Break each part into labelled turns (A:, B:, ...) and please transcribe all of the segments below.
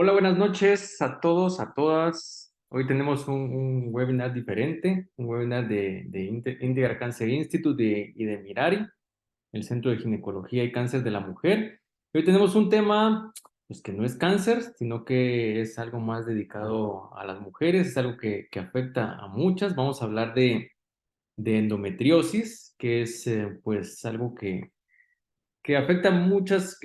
A: Hola, buenas noches a todos, a todas. Hoy tenemos un webinar diferente, un webinar de Integra Cancer Institute y de Mirari, el Centro de Ginecología y Cáncer de la Mujer. Hoy tenemos un tema, pues que no es cáncer, sino que es algo más dedicado a las mujeres, es algo que afecta a muchas. Vamos a hablar de endometriosis, que es pues algo que afecta a muchas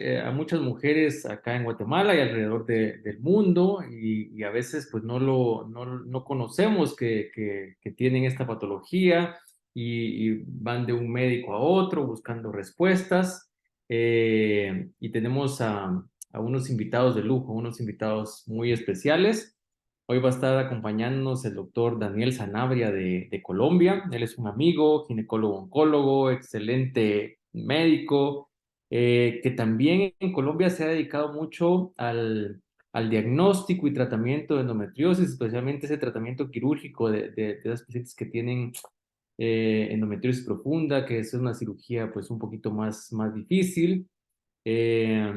A: mujeres acá en Guatemala y alrededor del mundo y a veces pues no conocemos que tienen esta patología y van de un médico a otro buscando respuestas. Y tenemos a unos invitados de lujo, unos invitados muy especiales. Hoy va a estar acompañándonos el doctor Daniel Sanabria de Colombia. Él es un amigo, ginecólogo oncólogo, excelente médico, que también en Colombia se ha dedicado mucho al diagnóstico y tratamiento de endometriosis, especialmente ese tratamiento quirúrgico de las pacientes que tienen endometriosis profunda, que es una cirugía pues un poquito más difícil. Eh,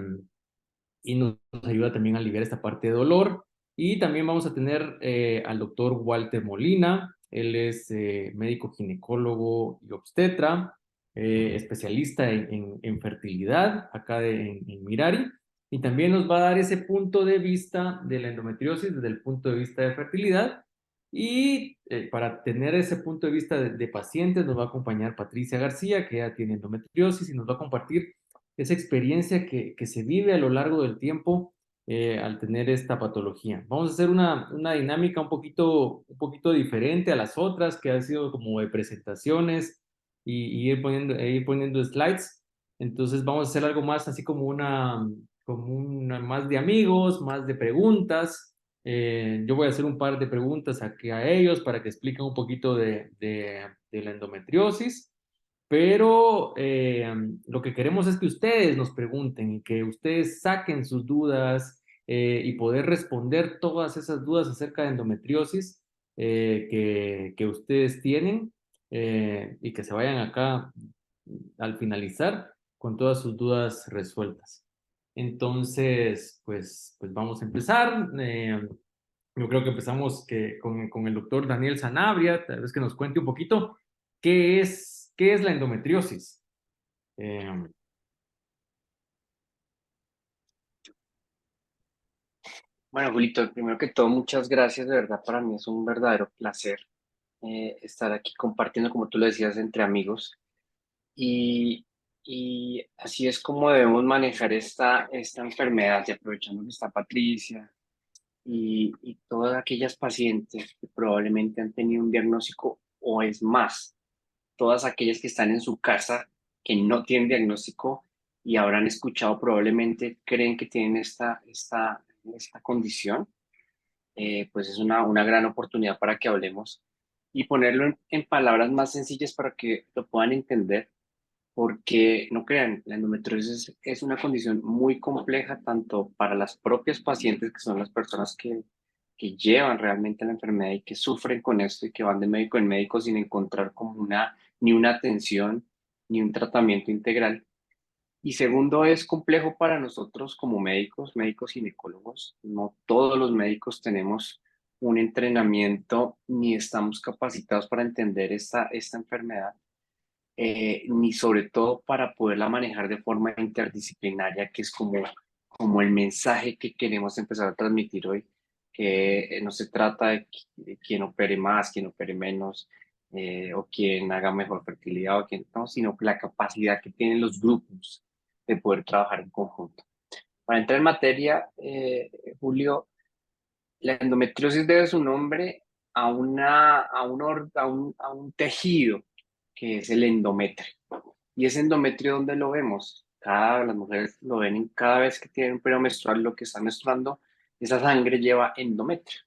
A: y nos ayuda también a aliviar esta parte de dolor. Y también vamos a tener al doctor Walter Molina. Él es médico ginecólogo y obstetra, especialista en fertilidad acá en Mirari. Y también nos va a dar ese punto de vista de la endometriosis desde el punto de vista de fertilidad. Y para tener ese punto de vista de pacientes nos va a acompañar Patricia García, que ya tiene endometriosis y nos va a compartir esa experiencia que se vive a lo largo del tiempo al tener esta patología. Vamos a hacer una dinámica un poquito diferente a las otras, que han sido como de presentaciones y ir poniendo slides. Entonces vamos a hacer algo más así como una más de amigos, más de preguntas. Yo voy a hacer un par de preguntas aquí a ellos para que expliquen un poquito de la endometriosis. Pero lo que queremos es que ustedes nos pregunten y que ustedes saquen sus dudas y poder responder todas esas dudas acerca de endometriosis que ustedes tienen y que se vayan acá al finalizar con todas sus dudas resueltas. Entonces, pues vamos a empezar. Yo creo que empezamos con el doctor Daniel Sanabria, tal vez que nos cuente un poquito qué es la endometriosis. Eh,
B: Bueno, Julito, primero que todo, muchas gracias. De verdad, para mí es un verdadero placer estar aquí compartiendo, como tú lo decías, entre amigos. Y, y así es como debemos manejar esta enfermedad, y aprovechando que está Patricia y todas aquellas pacientes que probablemente han tenido un diagnóstico, o es más, todas aquellas que están en su casa que no tienen diagnóstico y habrán escuchado, probablemente creen que tienen esta condición. Pues es una gran oportunidad para que hablemos y ponerlo en palabras más sencillas para que lo puedan entender, porque no crean, la endometriosis es una condición muy compleja tanto para las propias pacientes, que son las personas que llevan realmente la enfermedad y que sufren con esto y que van de médico en médico sin encontrar como ni una atención ni un tratamiento integral. Y segundo, es complejo para nosotros como médicos, médicos ginecólogos. No todos los médicos tenemos un entrenamiento ni estamos capacitados para entender esta enfermedad, ni sobre todo para poderla manejar de forma interdisciplinaria, que es como el mensaje que queremos empezar a transmitir hoy, que no se trata de quién opere más, quién opere menos, o quién haga mejor fertilidad o quién no, sino la capacidad que tienen los grupos de poder trabajar en conjunto. Para entrar en materia, Julio, la endometriosis debe su nombre a un tejido que es el endometrio. ¿Y ese endometrio dónde lo vemos? Las mujeres lo ven cada vez que tienen un periodo menstrual, lo que está menstruando, esa sangre lleva endometrio.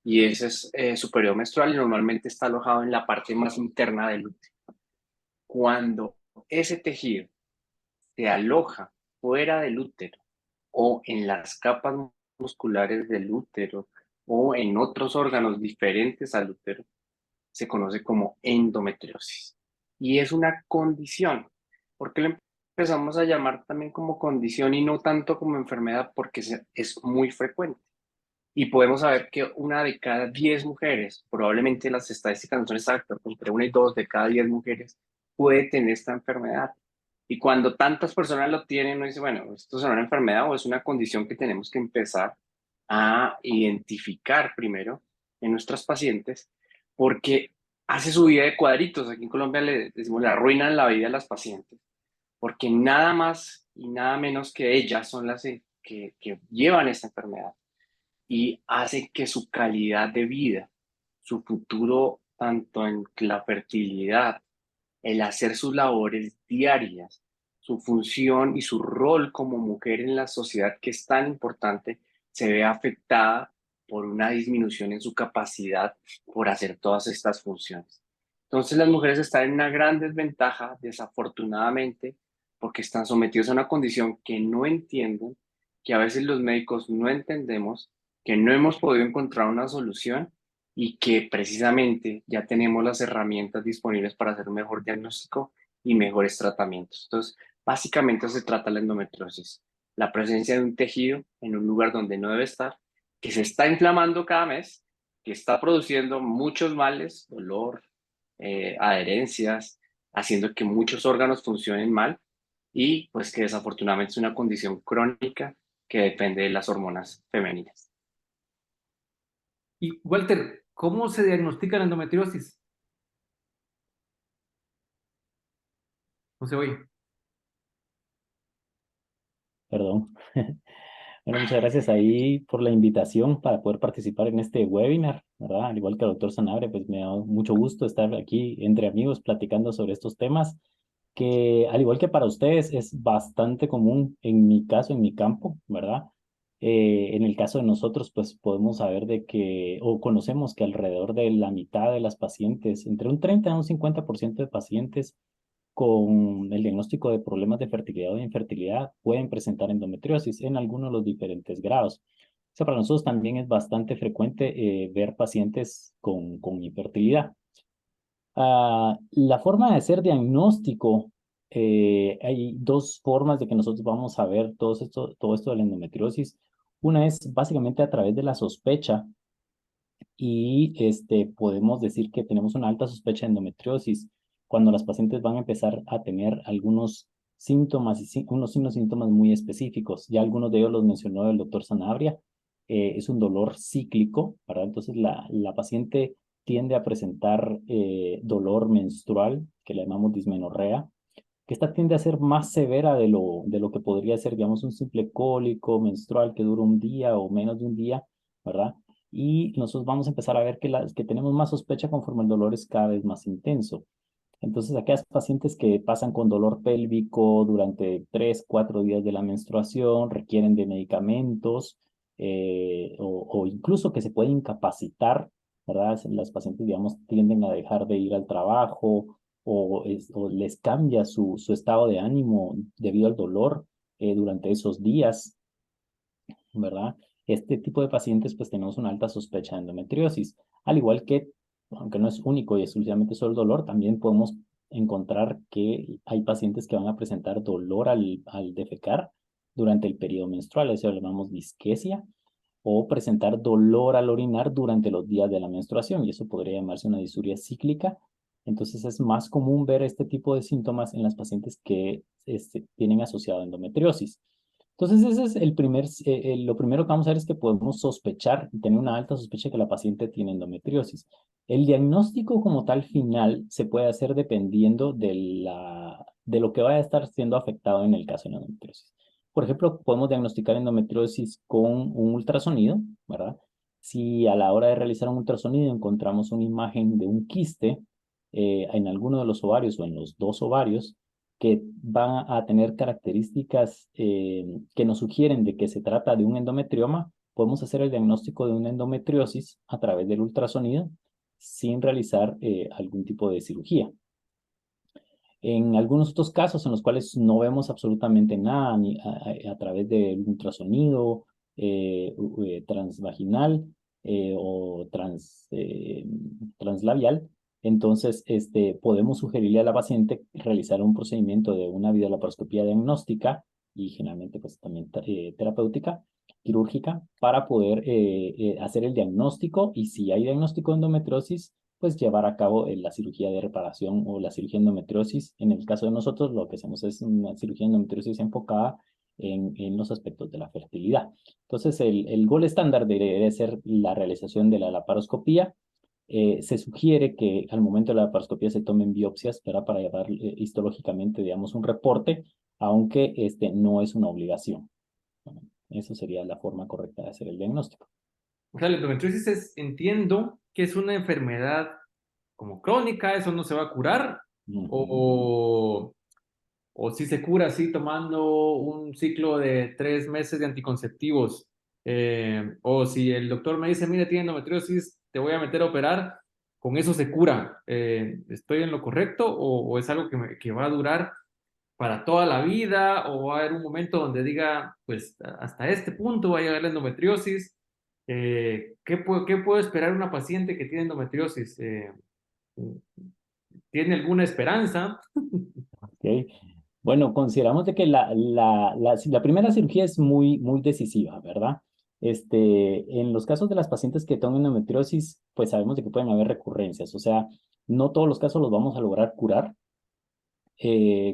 B: Y ese es su periodo menstrual y normalmente está alojado en la parte más interna del útero. Cuando ese tejido se aloja fuera del útero o en las capas musculares del útero o en otros órganos diferentes al útero, se conoce como endometriosis. Y es una condición. ¿Por qué empezamos a llamar también como condición y no tanto como enfermedad porque es muy frecuente. Y podemos saber que una de cada 10 mujeres, probablemente las estadísticas no son exactas, pero entre una y dos de cada 10 mujeres puede tener esta enfermedad. Y cuando tantas personas lo tienen, uno dice, bueno, esto es una enfermedad o es una condición que tenemos que empezar a identificar primero en nuestras pacientes, porque hace su vida de cuadritos. Aquí en Colombia le decimos, le arruinan la vida a las pacientes, porque nada más y nada menos que ellas son las que llevan esta enfermedad y hace que su calidad de vida, su futuro, tanto en la fertilidad, el hacer sus labores diarias, su función y su rol como mujer en la sociedad, que es tan importante, se ve afectada por una disminución en su capacidad por hacer todas estas funciones. Entonces las mujeres están en una gran desventaja, desafortunadamente, porque están sometidos a una condición que no entienden, que a veces los médicos no entendemos, que no hemos podido encontrar una solución y que precisamente ya tenemos las herramientas disponibles para hacer un mejor diagnóstico y mejores tratamientos. Entonces, básicamente se trata la endometriosis, la presencia de un tejido en un lugar donde no debe estar, que se está inflamando cada mes, que está produciendo muchos males, dolor, adherencias, haciendo que muchos órganos funcionen mal y pues que desafortunadamente es una condición crónica que depende de las hormonas femeninas.
A: Y Walter, ¿cómo se diagnostica la endometriosis? No se oye.
C: Perdón. Bueno, muchas gracias ahí por la invitación para poder participar en este webinar, ¿verdad? Al igual que el doctor Sanabria, pues me da mucho gusto estar aquí entre amigos platicando sobre estos temas que, al igual que para ustedes, es bastante común en mi caso, en mi campo, ¿verdad? En el caso de nosotros, pues podemos saber de que, o conocemos que alrededor de la mitad de las pacientes, entre un 30 a un 50% de pacientes con el diagnóstico de problemas de fertilidad o de infertilidad pueden presentar endometriosis en algunos de los diferentes grados. O sea, para nosotros también es bastante frecuente ver pacientes con infertilidad. La forma de hacer diagnóstico, hay dos formas de que nosotros vamos a ver todo esto de la endometriosis. Una es básicamente a través de la sospecha y podemos decir que tenemos una alta sospecha de endometriosis cuando las pacientes van a empezar a tener algunos síntomas y unos signos y síntomas muy específicos. Ya algunos de ellos los mencionó el doctor Sanabria. Es un dolor cíclico, ¿verdad? Entonces la paciente tiende a presentar dolor menstrual, que le llamamos dismenorrea, que esta tiende a ser más severa de lo que podría ser, digamos, un simple cólico menstrual que dura un día o menos de un día, ¿verdad? Y nosotros vamos a empezar a ver que tenemos más sospecha conforme el dolor es cada vez más intenso. Entonces, aquellas pacientes que pasan con dolor pélvico durante 3, 4 días de la menstruación, requieren de medicamentos o incluso que se pueden incapacitar, ¿verdad? Las pacientes, digamos, tienden a dejar de ir al trabajo o les cambia su estado de ánimo debido al dolor durante esos días, ¿verdad? Este tipo de pacientes, pues tenemos una alta sospecha de endometriosis, al igual que, aunque no es único y exclusivamente solo el dolor, también podemos encontrar que hay pacientes que van a presentar dolor al defecar durante el periodo menstrual, eso lo llamamos disquesia, o presentar dolor al orinar durante los días de la menstruación, y eso podría llamarse una disuria cíclica. Entonces es más común ver este tipo de síntomas en las pacientes que tienen asociado endometriosis. Entonces, ese es lo primero que vamos a ver es que podemos sospechar y tener una alta sospecha que la paciente tiene endometriosis. El diagnóstico como tal final se puede hacer dependiendo de lo que vaya a estar siendo afectado en el caso de la endometriosis. Por ejemplo, podemos diagnosticar endometriosis con un ultrasonido, ¿verdad? Si a la hora de realizar un ultrasonido encontramos una imagen de un quiste en alguno de los ovarios o en los dos ovarios, que van a tener características que nos sugieren de que se trata de un endometrioma, podemos hacer el diagnóstico de una endometriosis a través del ultrasonido sin realizar algún tipo de cirugía. En algunos otros casos en los cuales no vemos absolutamente nada ni a través del ultrasonido transvaginal o translabial, Entonces, podemos sugerirle a la paciente realizar un procedimiento de una videolaparoscopía diagnóstica y generalmente pues también terapéutica, quirúrgica, para poder hacer el diagnóstico y si hay diagnóstico de endometriosis, pues llevar a cabo la cirugía de reparación o la cirugía de endometriosis. En el caso de nosotros, lo que hacemos es una cirugía de endometriosis enfocada en los aspectos de la fertilidad. Entonces, el gold estándar debe ser la realización de la laparoscopía. Se sugiere que al momento de la laparoscopía se tomen biopsias para llevar histológicamente, digamos, un reporte, aunque no es una obligación. Bueno, eso sería la forma correcta de hacer el diagnóstico.
A: O sea, la endometriosis entiendo que es una enfermedad como crónica, eso no se va a curar, o, o si se cura así tomando un ciclo de 3 meses de anticonceptivos, o si el doctor me dice, mira, tiene endometriosis, te voy a meter a operar, con eso se cura. ¿Estoy en lo correcto o es algo que va a durar para toda la vida o va a haber un momento donde diga, pues hasta este punto va a llegar la endometriosis? ¿Qué puedo esperar una paciente que tiene endometriosis? ¿Tiene alguna esperanza?
C: Okay. Bueno, consideramos de que la primera cirugía es muy decisiva, ¿verdad? En los casos de las pacientes que tienen endometriosis, pues sabemos de que pueden haber recurrencias, o sea, no todos los casos los vamos a lograr curar.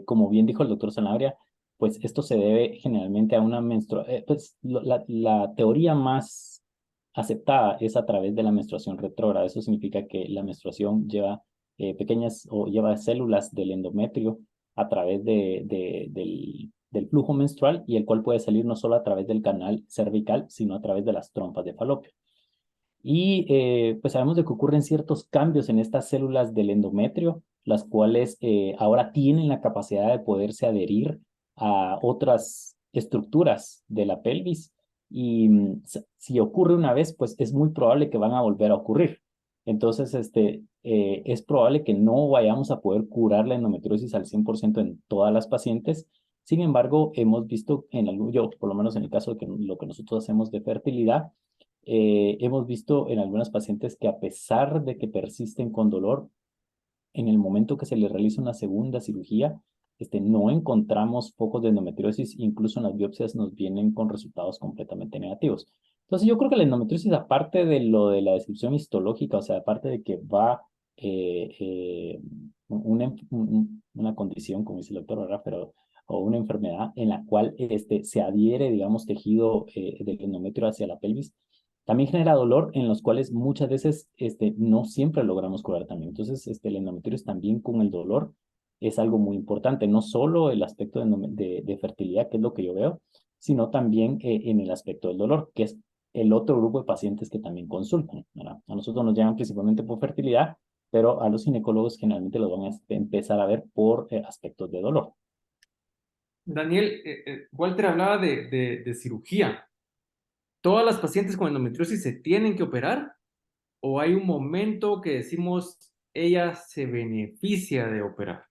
C: Como bien dijo el doctor Sanabria, pues esto se debe generalmente a una menstruación, pues la teoría más aceptada es a través de la menstruación retrógrada. Eso significa que la menstruación lleva pequeñas o lleva células del endometrio a través del flujo menstrual y el cual puede salir no solo a través del canal cervical, sino a través de las trompas de falopio. Y pues sabemos de que ocurren ciertos cambios en estas células del endometrio, las cuales ahora tienen la capacidad de poderse adherir a otras estructuras de la pelvis. Y si ocurre una vez, pues es muy probable que van a volver a ocurrir. Entonces, es probable que no vayamos a poder curar la endometriosis al 100% en todas las pacientes. Sin embargo, hemos visto yo, por lo menos en el caso de que lo que nosotros hacemos de fertilidad, hemos visto en algunas pacientes que a pesar de que persisten con dolor, en el momento que se les realiza una segunda cirugía, no encontramos focos de endometriosis, incluso en las biopsias nos vienen con resultados completamente negativos. Entonces yo creo que la endometriosis, aparte de lo de la descripción histológica, o sea, aparte de que va una condición, como dice el doctor, ¿verdad? Pero, o una enfermedad en la cual se adhiere, digamos, tejido del endometrio hacia la pelvis, también genera dolor en los cuales muchas veces no siempre logramos curar también. Entonces, el endometriosis también con el dolor es algo muy importante, no solo el aspecto de fertilidad, que es lo que yo veo, sino también en el aspecto del dolor, que es el otro grupo de pacientes que también consultan, ¿verdad? A nosotros nos llaman principalmente por fertilidad, pero a los ginecólogos generalmente los van a empezar a ver por aspectos de dolor.
A: Daniel, Walter hablaba de cirugía. ¿Todas las pacientes con endometriosis se tienen que operar? ¿O hay un momento que decimos ella se beneficia de operar?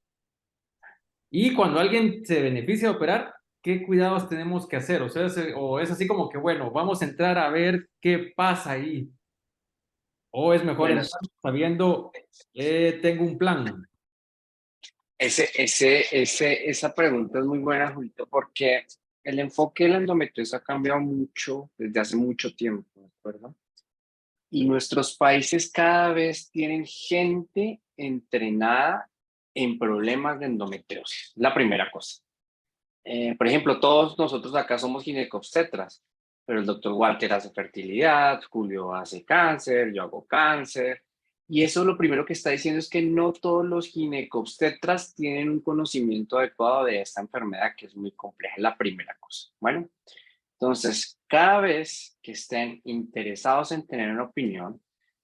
A: Y cuando alguien se beneficia de operar, ¿qué cuidados tenemos que hacer? O sea, o es así como que, bueno, vamos a entrar a ver qué pasa ahí. O es mejor
B: Bueno,
A: entrar sabiendo, tengo un plan.
B: esa pregunta es muy buena, Julito, porque el enfoque de la endometriosis ha cambiado mucho desde hace mucho tiempo, ¿de acuerdo? Y nuestros países cada vez tienen gente entrenada en problemas de endometriosis. La primera cosa. Por ejemplo, todos nosotros acá somos ginecobstetras, pero el doctor Walter hace fertilidad, Julio hace cáncer, yo hago cáncer. Y eso lo primero que está diciendo es que no todos los ginecobstetras tienen un conocimiento adecuado de esta enfermedad, que es muy compleja, es la primera cosa. Bueno, entonces, cada vez que estén interesados en tener una opinión,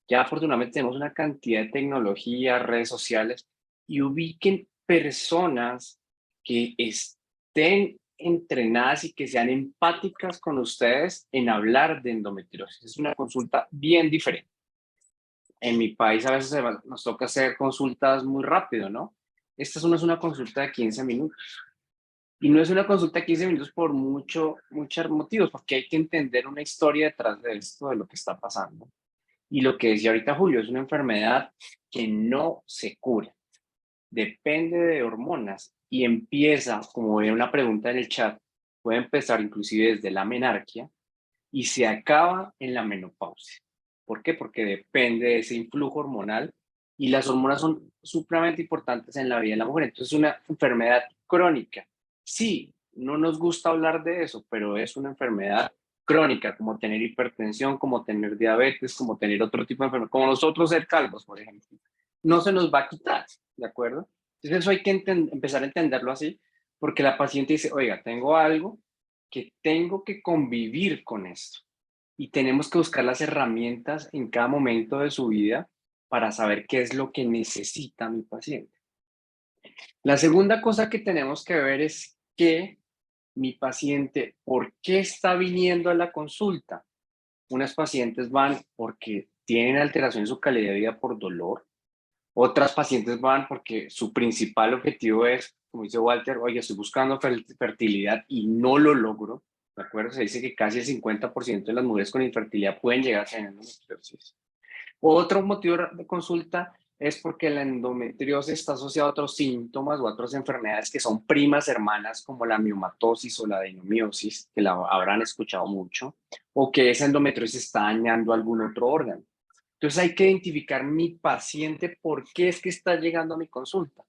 B: ya afortunadamente tenemos una cantidad de tecnología, redes sociales, y ubiquen personas que estén entrenadas y que sean empáticas con ustedes en hablar de endometriosis. Es una consulta bien diferente. En mi país a veces nos toca hacer consultas muy rápido, ¿no? Esta no es una consulta de 15 minutos. Y no es una consulta de 15 minutos por muchos motivos, porque hay que entender una historia detrás de esto, de lo que está pasando. Y lo que decía ahorita Julio, es una enfermedad que no se cura. Depende de hormonas y empieza, como ve una pregunta en el chat, puede empezar inclusive desde la menarquia y se acaba en la menopausia. ¿Por qué? Porque depende de ese influjo hormonal y las hormonas son supremamente importantes en la vida de la mujer. Entonces es una enfermedad crónica. Sí, no nos gusta hablar de eso, pero es una enfermedad crónica, como tener hipertensión, como tener diabetes, como tener otro tipo de enfermedad, como nosotros ser calvos, por ejemplo. No se nos va a quitar, ¿de acuerdo? Entonces eso hay que empezar a entenderlo así, porque la paciente dice, oiga, tengo algo que tengo que convivir con esto y tenemos que buscar las herramientas en cada momento de su vida para saber qué es lo que necesita mi paciente. La segunda cosa que tenemos que ver es que mi paciente, ¿por qué está viniendo a la consulta? Unas pacientes van porque tienen alteración en su calidad de vida por dolor. Otras pacientes van porque su principal objetivo es, como dice Walter, oye, estoy buscando fertilidad y no lo logro. ¿De acuerdo? Se dice que casi el 50% de las mujeres con infertilidad pueden llegar a tener endometriosis. Otro motivo de consulta es porque la endometriosis está asociada a otros síntomas o a otras enfermedades que son primas hermanas como la miomatosis o la adenomiosis, que la habrán escuchado mucho, o que esa endometriosis está dañando algún otro órgano. Entonces hay que identificar mi paciente por qué es que está llegando a mi consulta.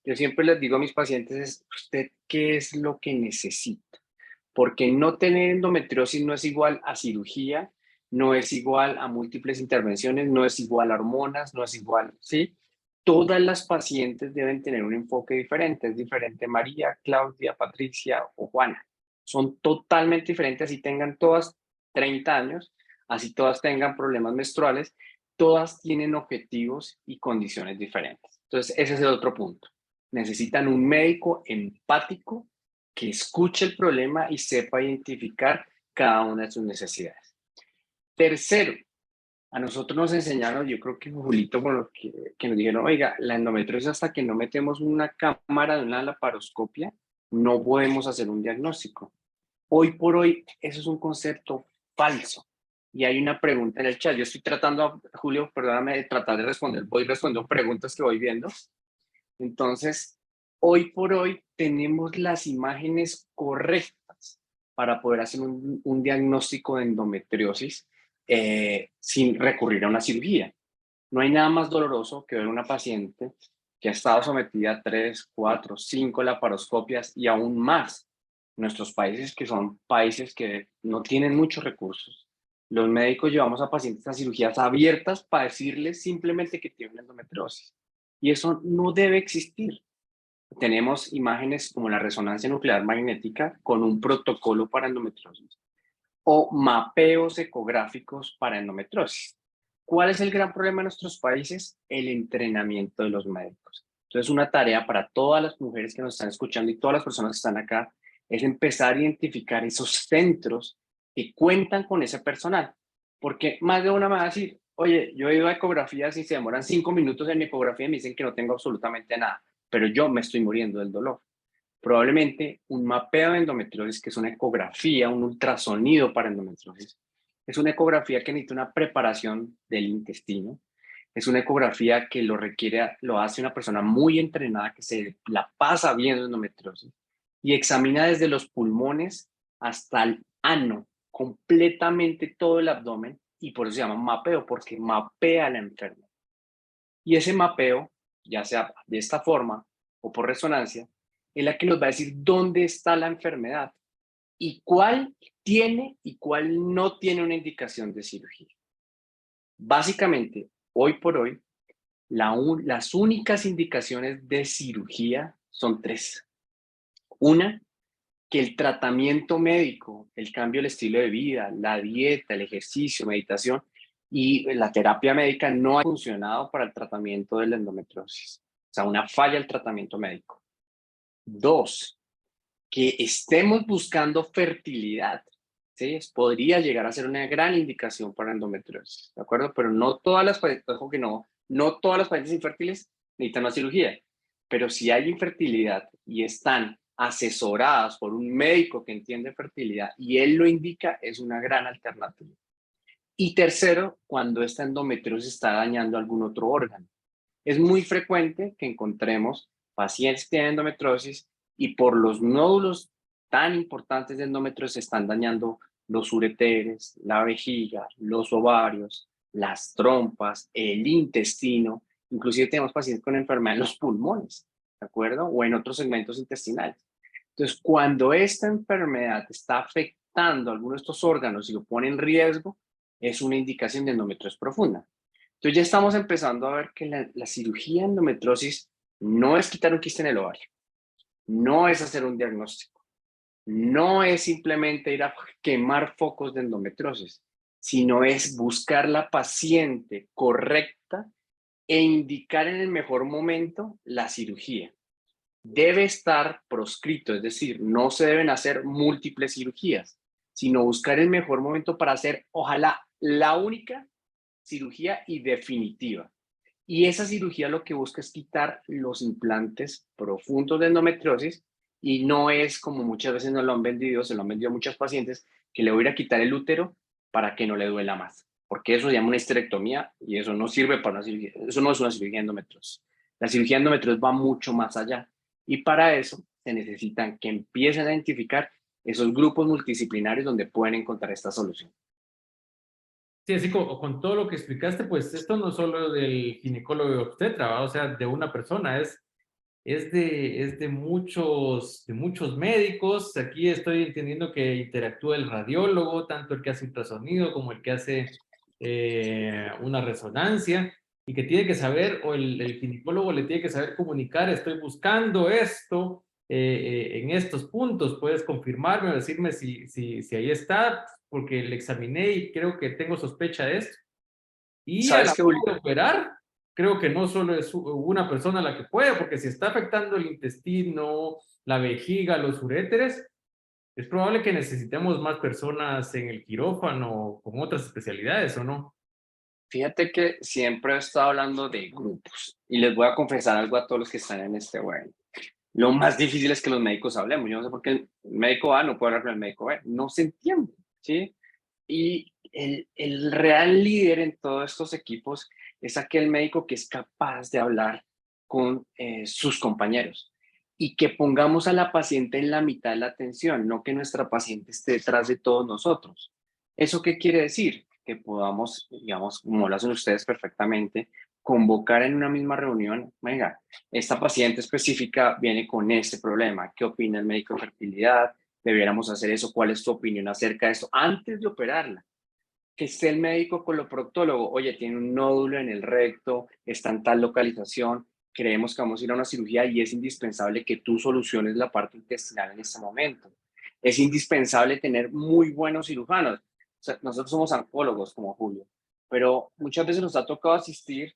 B: Yo siempre les digo a mis pacientes, ¿usted qué es lo que necesita? Porque no tener endometriosis no es igual a cirugía, no es igual a múltiples intervenciones, no es igual a hormonas, no es igual, ¿sí? Todas las pacientes deben tener un enfoque diferente. Es diferente María, Claudia, Patricia o Juana. Son totalmente diferentes, así tengan todas 30 años, así todas tengan problemas menstruales, todas tienen objetivos y condiciones diferentes. Entonces, ese es el otro punto. Necesitan un médico empático que escuche el problema y sepa identificar cada una de sus necesidades. Tercero, a nosotros nos enseñaron, yo creo que Julito, bueno, que nos dijeron, oiga, la endometriosis hasta que no metemos una cámara de una laparoscopia, no podemos hacer un diagnóstico. Hoy por hoy, eso es un concepto falso. Y hay una pregunta en el chat. Yo estoy tratando, Julio, perdóname, de tratar de responder. Voy respondiendo preguntas que voy viendo. Entonces, hoy por hoy tenemos las imágenes correctas para poder hacer un diagnóstico de endometriosis sin recurrir a una cirugía. No hay nada más doloroso que ver una paciente que ha estado sometida a 3, 4, 5 laparoscopias y aún más. Nuestros países, que son países que no tienen muchos recursos, los médicos llevamos a pacientes a cirugías abiertas para decirles simplemente que tienen endometriosis. Y eso no debe existir. Tenemos imágenes como la resonancia nuclear magnética con un protocolo para endometriosis o mapeos ecográficos para endometriosis. ¿Cuál es el gran problema en nuestros países? El entrenamiento de los médicos. Entonces, una tarea para todas las mujeres que nos están escuchando y todas las personas que están acá es empezar a identificar esos centros que cuentan con ese personal. Porque más de una me va a decir, oye, yo he ido a ecografías y se demoran 5 minutos en mi ecografía y me dicen que no tengo absolutamente nada, pero yo me estoy muriendo del dolor. Probablemente un mapeo de endometriosis, que es una ecografía, un ultrasonido para endometriosis, es una ecografía que necesita una preparación del intestino, es una ecografía que lo requiere, lo hace una persona muy entrenada que se la pasa viendo endometriosis y examina desde los pulmones hasta el ano, completamente todo el abdomen, y por eso se llama mapeo, porque mapea la enfermedad. Y ese mapeo, ya sea de esta forma o por resonancia, es la que nos va a decir dónde está la enfermedad y cuál tiene y cuál no tiene una indicación de cirugía. Básicamente, hoy por hoy, las únicas indicaciones de cirugía son 3. Una, que el tratamiento médico, el cambio del estilo de vida, la dieta, el ejercicio, meditación y la terapia médica no ha funcionado para el tratamiento de la endometriosis. O sea, una falla del tratamiento médico. 2, que estemos buscando fertilidad. ¿Sí? Podría llegar a ser una gran indicación para endometriosis, ¿de acuerdo? Pero no todas las pacientes, ojo que no todas las pacientes infértiles necesitan una cirugía, pero si hay infertilidad y están asesoradas por un médico que entiende fertilidad y él lo indica, es una gran alternativa. Y tercero, cuando esta endometriosis está dañando algún otro órgano. Es muy frecuente que encontremos pacientes que tienen endometriosis y por los nódulos tan importantes de endometriosis se están dañando los ureteres, la vejiga, los ovarios, las trompas, el intestino. Inclusive tenemos pacientes con enfermedad en los pulmones, ¿de acuerdo? O en otros segmentos intestinales. Entonces, cuando esta enfermedad está afectando alguno de estos órganos y lo pone en riesgo, es una indicación de endometriosis profunda. Entonces ya estamos empezando a ver que la cirugía de endometriosis no es quitar un quiste en el ovario, no es hacer un diagnóstico, no es simplemente ir a quemar focos de endometriosis, sino es buscar la paciente correcta e indicar en el mejor momento la cirugía. Debe estar proscrito, es decir, no se deben hacer múltiples cirugías, sino buscar el mejor momento para hacer, ojalá, la única cirugía y definitiva. Y esa cirugía lo que busca es quitar los implantes profundos de endometriosis y no es como muchas veces nos lo han vendido, se lo han vendido a muchos pacientes, que le voy a ir a quitar el útero para que no le duela más, porque eso se llama una histerectomía y eso no sirve para una cirugía, eso no es una cirugía de endometriosis. La cirugía de endometriosis va mucho más allá y para eso se necesitan que empiecen a identificar esos grupos multidisciplinarios donde pueden encontrar esta solución.
A: Sí, así con todo lo que explicaste, pues esto no es solo del ginecólogo y obstetra, ¿va? O sea, de una persona, es de muchos médicos. Aquí estoy entendiendo que interactúa el radiólogo, tanto el que hace ultrasonido como el que hace una resonancia, y que tiene que saber, o el ginecólogo le tiene que saber comunicar, estoy buscando esto en estos puntos, puedes confirmarme o decirme si ahí está, porque le examiné y creo que tengo sospecha de esto. Y a
B: ¿Sabes
A: la
B: qué,
A: hora
B: Julio?
A: de operar, creo que no solo es una persona la que puede, porque si está afectando el intestino, la vejiga, los uréteres, es probable que necesitemos más personas en el quirófano con otras especialidades, ¿o no?
B: Fíjate que siempre he estado hablando de grupos y les voy a confesar algo a todos los que están en este web. Lo más difícil es que los médicos hablemos. Yo no sé por qué el médico A no puede hablar con el médico B. No se entiende, ¿sí? Y el real líder en todos estos equipos es aquel médico que es capaz de hablar con sus compañeros y que pongamos a la paciente en la mitad de la atención, no que nuestra paciente esté detrás de todos nosotros. ¿Eso qué quiere decir? Que podamos, digamos, como lo hacen ustedes perfectamente, convocar en una misma reunión, venga, esta paciente específica viene con este problema, ¿qué opina el médico de fertilidad? ¿Debiéramos hacer eso? ¿Cuál es tu opinión acerca de esto? Antes de operarla, que esté el médico coloproctólogo, oye, tiene un nódulo en el recto, está en tal localización, creemos que vamos a ir a una cirugía y es indispensable que tú soluciones la parte intestinal en este momento. Es indispensable tener muy buenos cirujanos. O sea, nosotros somos oncólogos como Julio, pero muchas veces nos ha tocado asistir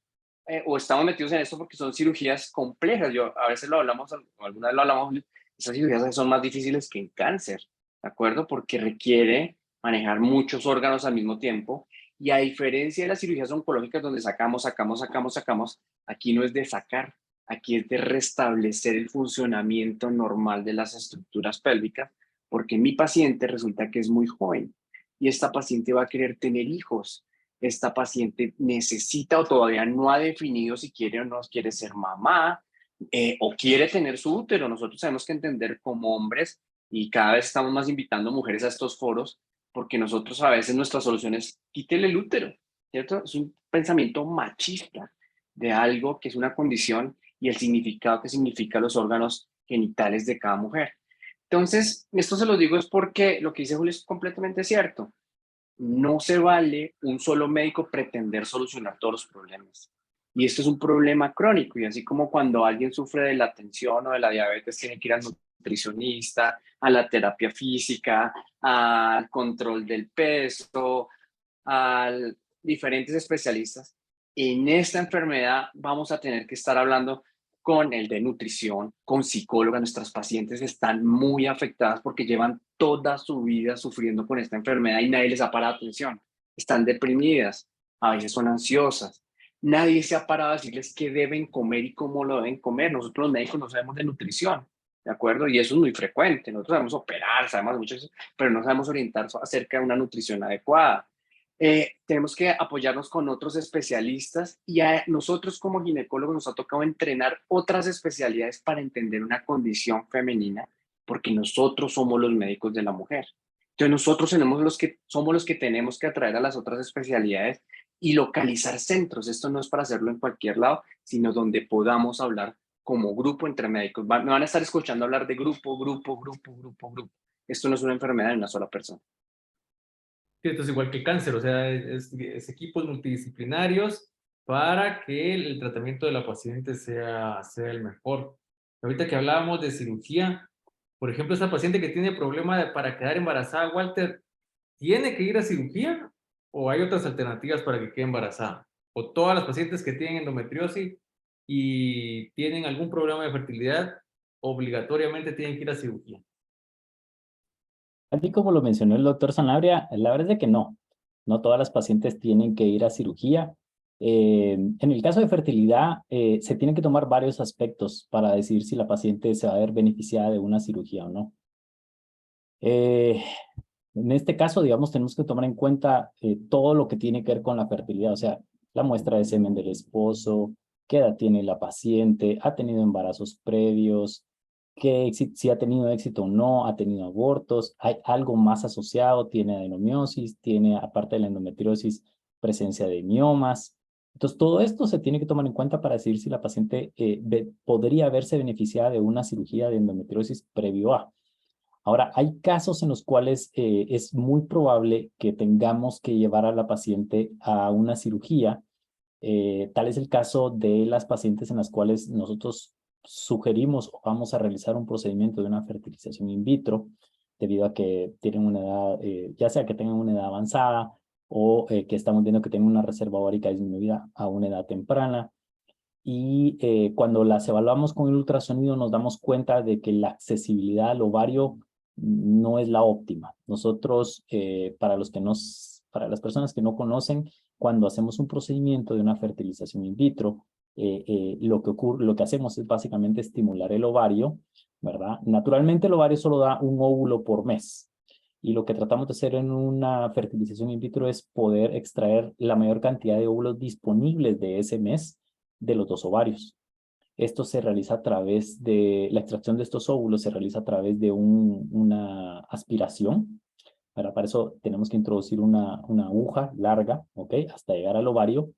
B: o estamos metidos en esto porque son cirugías complejas. Yo a veces lo hablamos, alguna vez lo hablamos, Julio, esas cirugías son más difíciles que en cáncer, ¿de acuerdo? Porque requiere manejar muchos órganos al mismo tiempo. Y a diferencia de las cirugías oncológicas donde sacamos, aquí no es de sacar, aquí es de restablecer el funcionamiento normal de las estructuras pélvicas, porque mi paciente resulta que es muy joven y esta paciente va a querer tener hijos. Esta paciente necesita o todavía no ha definido si quiere o no quiere ser mamá o quiere tener su útero. Nosotros tenemos que entender como hombres y cada vez estamos más invitando mujeres a estos foros porque nosotros a veces nuestra solución es quítele el útero, ¿cierto? Es un pensamiento machista de algo que es una condición y el significado que significa los órganos genitales de cada mujer. Entonces, esto se lo digo es porque lo que dice Julio es completamente cierto. No se vale un solo médico pretender solucionar todos los problemas. Y esto es un problema crónico. Y así como cuando alguien sufre de la tensión o de la diabetes, tiene que ir al nutricionista, a la terapia física, al control del peso, a diferentes especialistas. En esta enfermedad vamos a tener que estar hablando con el de nutrición, con psicólogas. Nuestras pacientes están muy afectadas porque llevan toda su vida sufriendo con esta enfermedad y nadie les ha parado atención. Están deprimidas, a veces son ansiosas. Nadie se ha parado a decirles qué deben comer y cómo lo deben comer. Nosotros los médicos no sabemos de nutrición, ¿de acuerdo? Y eso es muy frecuente. Nosotros sabemos operar, sabemos muchas cosas, pero no sabemos orientar acerca de una nutrición adecuada. Tenemos que apoyarnos con otros especialistas y a nosotros como ginecólogos nos ha tocado entrenar otras especialidades para entender una condición femenina, porque nosotros somos los médicos de la mujer. Entonces nosotros somos los que tenemos que atraer a las otras especialidades y localizar centros. Esto no es para hacerlo en cualquier lado, sino donde podamos hablar como grupo entre médicos. Me van a estar escuchando hablar de grupo, grupo, grupo, grupo, grupo. Esto no es una enfermedad de una sola persona.
A: Sí, esto es igual que el cáncer, o sea, es equipos multidisciplinarios para que el tratamiento de la paciente sea el mejor. Ahorita que hablábamos de cirugía, por ejemplo, esa paciente que tiene problema para quedar embarazada, Walter, ¿tiene que ir a cirugía o hay otras alternativas para que quede embarazada? O todas las pacientes que tienen endometriosis y tienen algún problema de fertilidad, obligatoriamente tienen que ir a cirugía.
C: Así como lo mencionó el doctor Sanabria, la verdad es de que no. No todas las pacientes tienen que ir a cirugía. En el caso de fertilidad, se tienen que tomar varios aspectos para decidir si la paciente se va a ver beneficiada de una cirugía o no. En este caso, digamos, tenemos que tomar en cuenta todo lo que tiene que ver con la fertilidad, o sea, la muestra de semen del esposo, qué edad tiene la paciente, ha tenido embarazos previos, si ha tenido éxito o no, ha tenido abortos, hay algo más asociado, tiene adenomiosis, tiene, aparte de la endometriosis, presencia de miomas. Entonces, todo esto se tiene que tomar en cuenta para decidir si la paciente podría verse beneficiada de una cirugía de endometriosis previo a. Ahora, hay casos en los cuales es muy probable que tengamos que llevar a la paciente a una cirugía. Tal es el caso de las pacientes en las cuales nosotros sugerimos o vamos a realizar un procedimiento de una fertilización in vitro, debido a que tienen una edad, ya sea que tengan una edad avanzada o que estamos viendo que tienen una reserva ovárica disminuida a una edad temprana. Y cuando las evaluamos con el ultrasonido nos damos cuenta de que la accesibilidad al ovario no es la óptima. Nosotros, para las personas que no conocen, cuando hacemos un procedimiento de una fertilización in vitro, lo que hacemos es básicamente estimular el ovario, ¿verdad? Naturalmente el ovario solo da un óvulo por mes. Y lo que tratamos de hacer en una fertilización in vitro es poder extraer la mayor cantidad de óvulos disponibles de ese mes de los dos ovarios. Esto se realiza a través de, la extracción de estos óvulos se realiza a través de una aspiración. Para eso tenemos que introducir una aguja larga, ¿ok? Hasta llegar al ovario.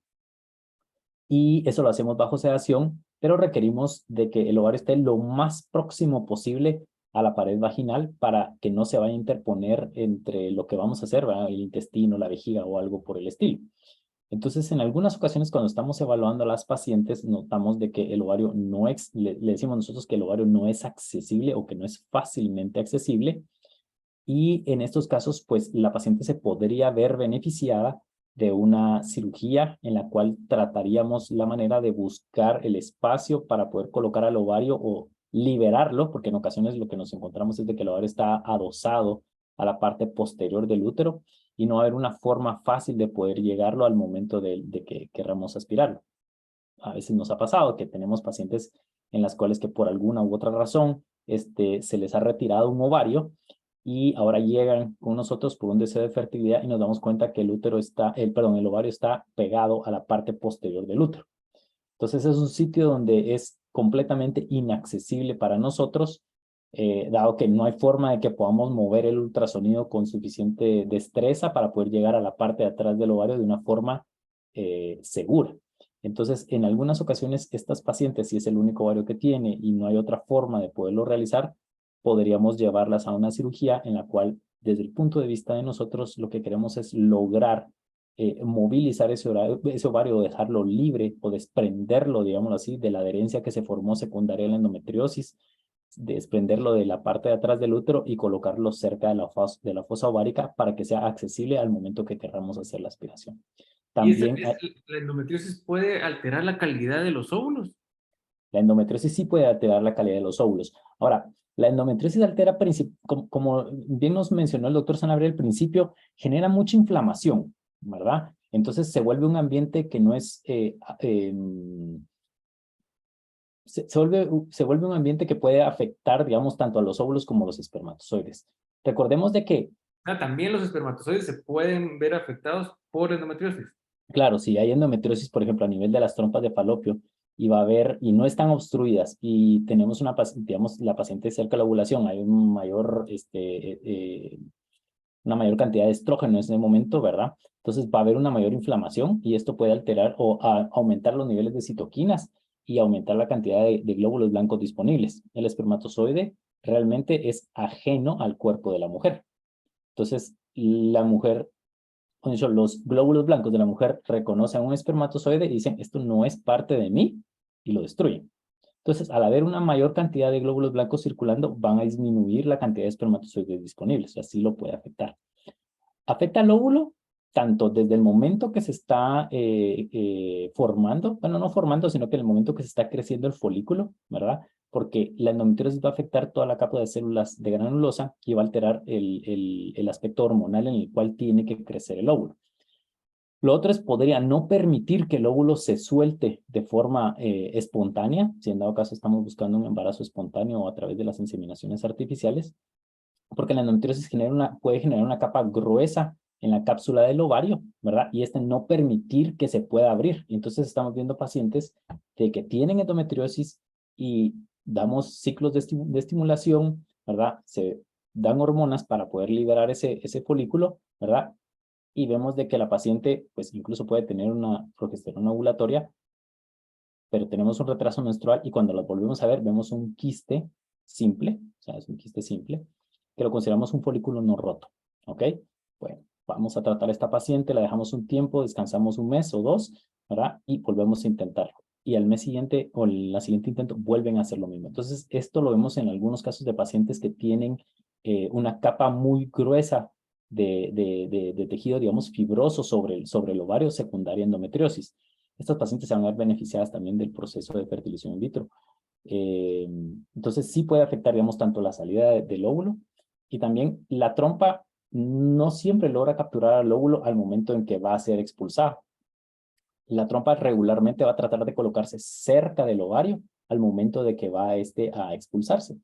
C: Y eso lo hacemos bajo sedación, pero requerimos de que el ovario esté lo más próximo posible a la pared vaginal para que no se vaya a interponer entre lo que vamos a hacer, ¿verdad? El intestino, la vejiga o algo por el estilo. Entonces, en algunas ocasiones cuando estamos evaluando a las pacientes, notamos de que el ovario no es, le decimos nosotros que el ovario no es accesible o que no es fácilmente accesible. Y en estos casos, pues la paciente se podría ver beneficiada de una cirugía en la cual trataríamos la manera de buscar el espacio para poder colocar al ovario o liberarlo, porque en ocasiones lo que nos encontramos es de que el ovario está adosado a la parte posterior del útero y no va a haber una forma fácil de poder llegarlo al momento de que queramos aspirarlo. A veces nos ha pasado que tenemos pacientes en las cuales que por alguna u otra razón se les ha retirado un ovario y ahora llegan con nosotros por un deseo de fertilidad y nos damos cuenta que el ovario está pegado a la parte posterior del útero. Entonces es un sitio donde es completamente inaccesible para nosotros, dado que no hay forma de que podamos mover el ultrasonido con suficiente destreza para poder llegar a la parte de atrás del ovario de una forma segura. Entonces, en algunas ocasiones, estas pacientes, si es el único ovario que tiene y no hay otra forma de poderlo realizar, podríamos llevarlas a una cirugía en la cual, desde el punto de vista de nosotros, lo que queremos es lograr movilizar ese ovario o dejarlo libre o desprenderlo, digámoslo así, de la adherencia que se formó secundaria a la endometriosis, desprenderlo de la parte de atrás del útero y colocarlo cerca de la fosa ovárica para que sea accesible al momento que queramos hacer la aspiración.
A: ¿Y
C: También
A: la endometriosis puede alterar la calidad de los óvulos?
C: la endometriosis sí puede alterar la calidad de los óvulos. Ahora, la endometriosis altera, como bien nos mencionó el doctor Sanabria al principio, genera mucha inflamación, ¿verdad? Entonces se vuelve un ambiente que no es, se vuelve un ambiente que puede afectar, digamos, tanto a los óvulos como a los espermatozoides. Recordemos de que
A: También los espermatozoides se pueden ver afectados por endometriosis.
C: Claro, si hay endometriosis, por ejemplo, a nivel de las trompas de falopio, y va a haber, y no están obstruidas, y tenemos una paciente, digamos, la paciente cerca de la ovulación, hay un mayor, una mayor cantidad de estrógeno en ese momento, ¿verdad? Entonces va a haber una mayor inflamación y esto puede alterar o aumentar los niveles de citoquinas y aumentar la cantidad de glóbulos blancos disponibles. El espermatozoide realmente es ajeno al cuerpo de la mujer. Entonces, la mujer, los glóbulos blancos de la mujer reconocen un espermatozoide y dicen, esto no es parte de mí, y lo destruyen. Entonces, al haber una mayor cantidad de glóbulos blancos circulando, van a disminuir la cantidad de espermatozoides disponibles. Así lo puede afectar. Afecta al óvulo tanto desde el momento que se está formando, bueno, no formando, sino que en el momento que se está creciendo el folículo, ¿verdad? Porque la endometriosis va a afectar toda la capa de células de granulosa y va a alterar el aspecto hormonal en el cual tiene que crecer el óvulo. Lo otro es, podría no permitir que el óvulo se suelte de forma espontánea, si en dado caso estamos buscando un embarazo espontáneo o a través de las inseminaciones artificiales, porque la endometriosis puede generar una capa gruesa en la cápsula del ovario, ¿verdad? Y no permitir que se pueda abrir. Y entonces estamos viendo pacientes que tienen endometriosis y damos ciclos de estimulación, ¿verdad? Se dan hormonas para poder liberar ese folículo, ¿verdad? Y vemos de que la paciente, pues incluso puede tener una progesterona ovulatoria, pero tenemos un retraso menstrual y cuando la volvemos a ver, vemos un quiste simple, o sea, es un quiste simple, que lo consideramos un folículo no roto, ¿ok? Bueno, vamos a tratar a esta paciente, la dejamos un tiempo, descansamos un mes o dos, ¿verdad? Y volvemos a intentarlo. Y al mes siguiente o la siguiente intento vuelven a hacer lo mismo. Entonces, esto lo vemos en algunos casos de pacientes que tienen una capa muy gruesa de tejido, digamos, fibroso sobre el ovario secundaria endometriosis. Estas pacientes se van a ver beneficiadas también del proceso de fertilización in vitro. Entonces sí puede afectar, digamos, tanto la salida del óvulo y también la trompa no siempre logra capturar al óvulo al momento en que va a ser expulsado. La trompa regularmente va a tratar de colocarse cerca del ovario al momento de que va a expulsarse.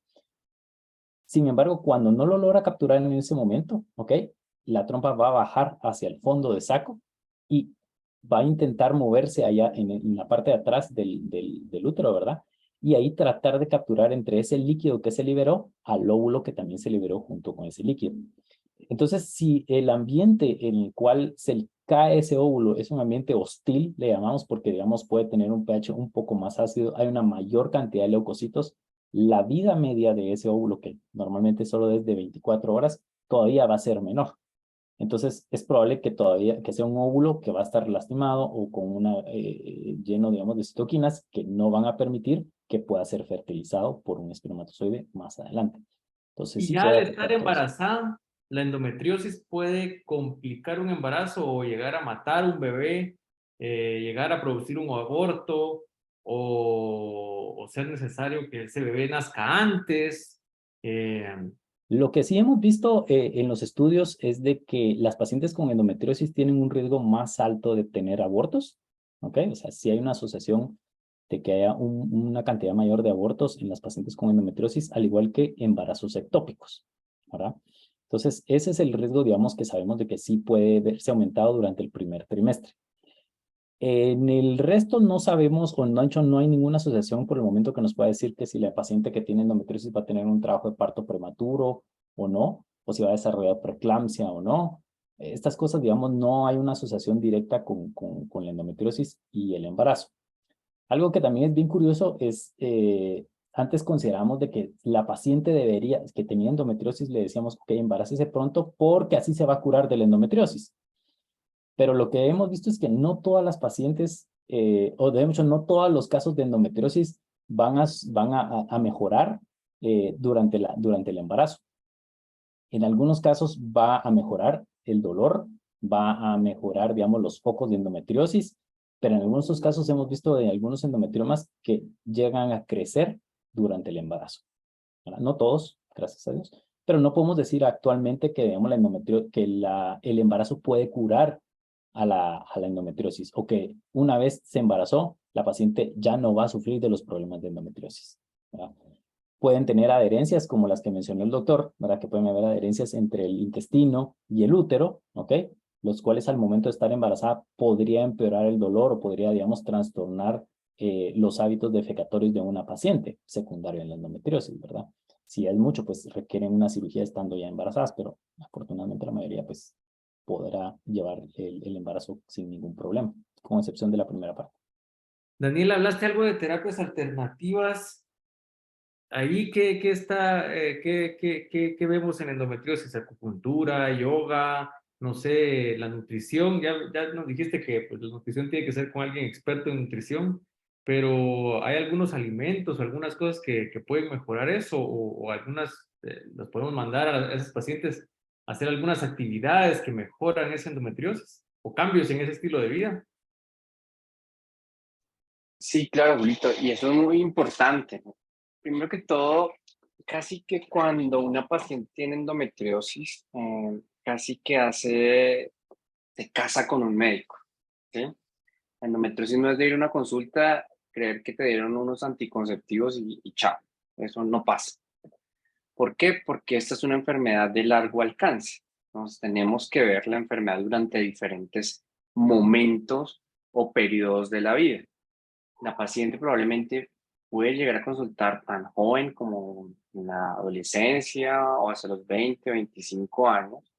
C: Sin embargo, cuando no lo logra capturar en ese momento, ¿ok? La trompa va a bajar hacia el fondo de saco y va a intentar moverse allá en la parte de atrás del útero, ¿verdad? Y ahí tratar de capturar entre ese líquido que se liberó al óvulo que también se liberó junto con ese líquido. Entonces, si el ambiente en el cual se cae ese óvulo es un ambiente hostil, le llamamos porque, digamos, puede tener un pH un poco más ácido, hay una mayor cantidad de leucocitos, la vida media de ese óvulo, que normalmente solo es de 24 horas, todavía va a ser menor. Entonces, es probable que sea un óvulo que va a estar lastimado o con lleno, digamos, de citoquinas que no van a permitir que pueda ser fertilizado por un espermatozoide más adelante. Entonces,
A: Y
C: sí
A: ya
C: puede
A: al estar
C: afectar todo eso.
A: embarazada, la endometriosis puede complicar un embarazo o llegar a matar un bebé, llegar a producir un aborto o ser necesario que ese bebé nazca antes. Eh,
C: Lo que sí hemos visto en los estudios es de que las pacientes con endometriosis tienen un riesgo más alto de tener abortos, ¿ok? O sea, sí hay una asociación de que haya una cantidad mayor de abortos en las pacientes con endometriosis, al igual que embarazos ectópicos, ¿verdad? Entonces, ese es el riesgo, digamos, que sabemos de que sí puede verse aumentado durante el primer trimestre. En el resto no sabemos o no hay ninguna asociación por el momento que nos pueda decir que si la paciente que tiene endometriosis va a tener un trabajo de parto prematuro o no, o si va a desarrollar preeclampsia o no. Estas cosas, digamos, no hay una asociación directa con la endometriosis y el embarazo. Algo que también es bien curioso es, antes consideramos de que la paciente que tenía endometriosis, le decíamos que embarácese pronto porque así se va a curar de la endometriosis. Pero lo que hemos visto es que no todas las pacientes, o de hecho no todos los casos de endometriosis van a mejorar durante el embarazo. En algunos casos va a mejorar el dolor, va a mejorar, digamos, los focos de endometriosis, pero en algunos de estos casos hemos visto de algunos endometriomas que llegan a crecer durante el embarazo. ¿Verdad? No todos, gracias a Dios, pero no podemos decir actualmente que, digamos, el embarazo puede curar a la endometriosis o que una vez se embarazó, la paciente ya no va a sufrir de los problemas de endometriosis, ¿verdad? Pueden tener adherencias como las que mencionó el doctor, ¿verdad? Que pueden haber adherencias entre el intestino y el útero, ¿ok? los cuales al momento de estar embarazada podría empeorar el dolor o podría, digamos, trastornar los hábitos defecatorios de una paciente secundaria en la endometriosis, ¿verdad? Si es mucho, pues requieren una cirugía estando ya embarazadas, pero afortunadamente la mayoría pues podrá llevar el embarazo sin ningún problema, con excepción de la primera parte.
A: Daniel, hablaste algo de terapias alternativas. Ahí, ¿qué está, qué vemos en endometriosis? Acupuntura, yoga, no sé, la nutrición. Ya nos dijiste que pues, la nutrición tiene que ser con alguien experto en nutrición, pero ¿hay algunos alimentos, algunas cosas que pueden mejorar eso? O algunas, los podemos mandar a esos pacientes a hacer algunas actividades que mejoran esa endometriosis o cambios en ese estilo de vida.
B: Sí, claro, Julito, y eso es muy importante. Primero que todo, casi que cuando una paciente tiene endometriosis, casi que se casa con un médico, ¿sí? La endometriosis no es de ir a una consulta, creer que te dieron unos anticonceptivos y chao, eso no pasa. ¿Por qué? Porque esta es una enfermedad de largo alcance. Entonces tenemos que ver la enfermedad durante diferentes momentos o periodos de la vida. La paciente probablemente puede llegar a consultar tan joven como en la adolescencia o hasta los 20 o 25 años.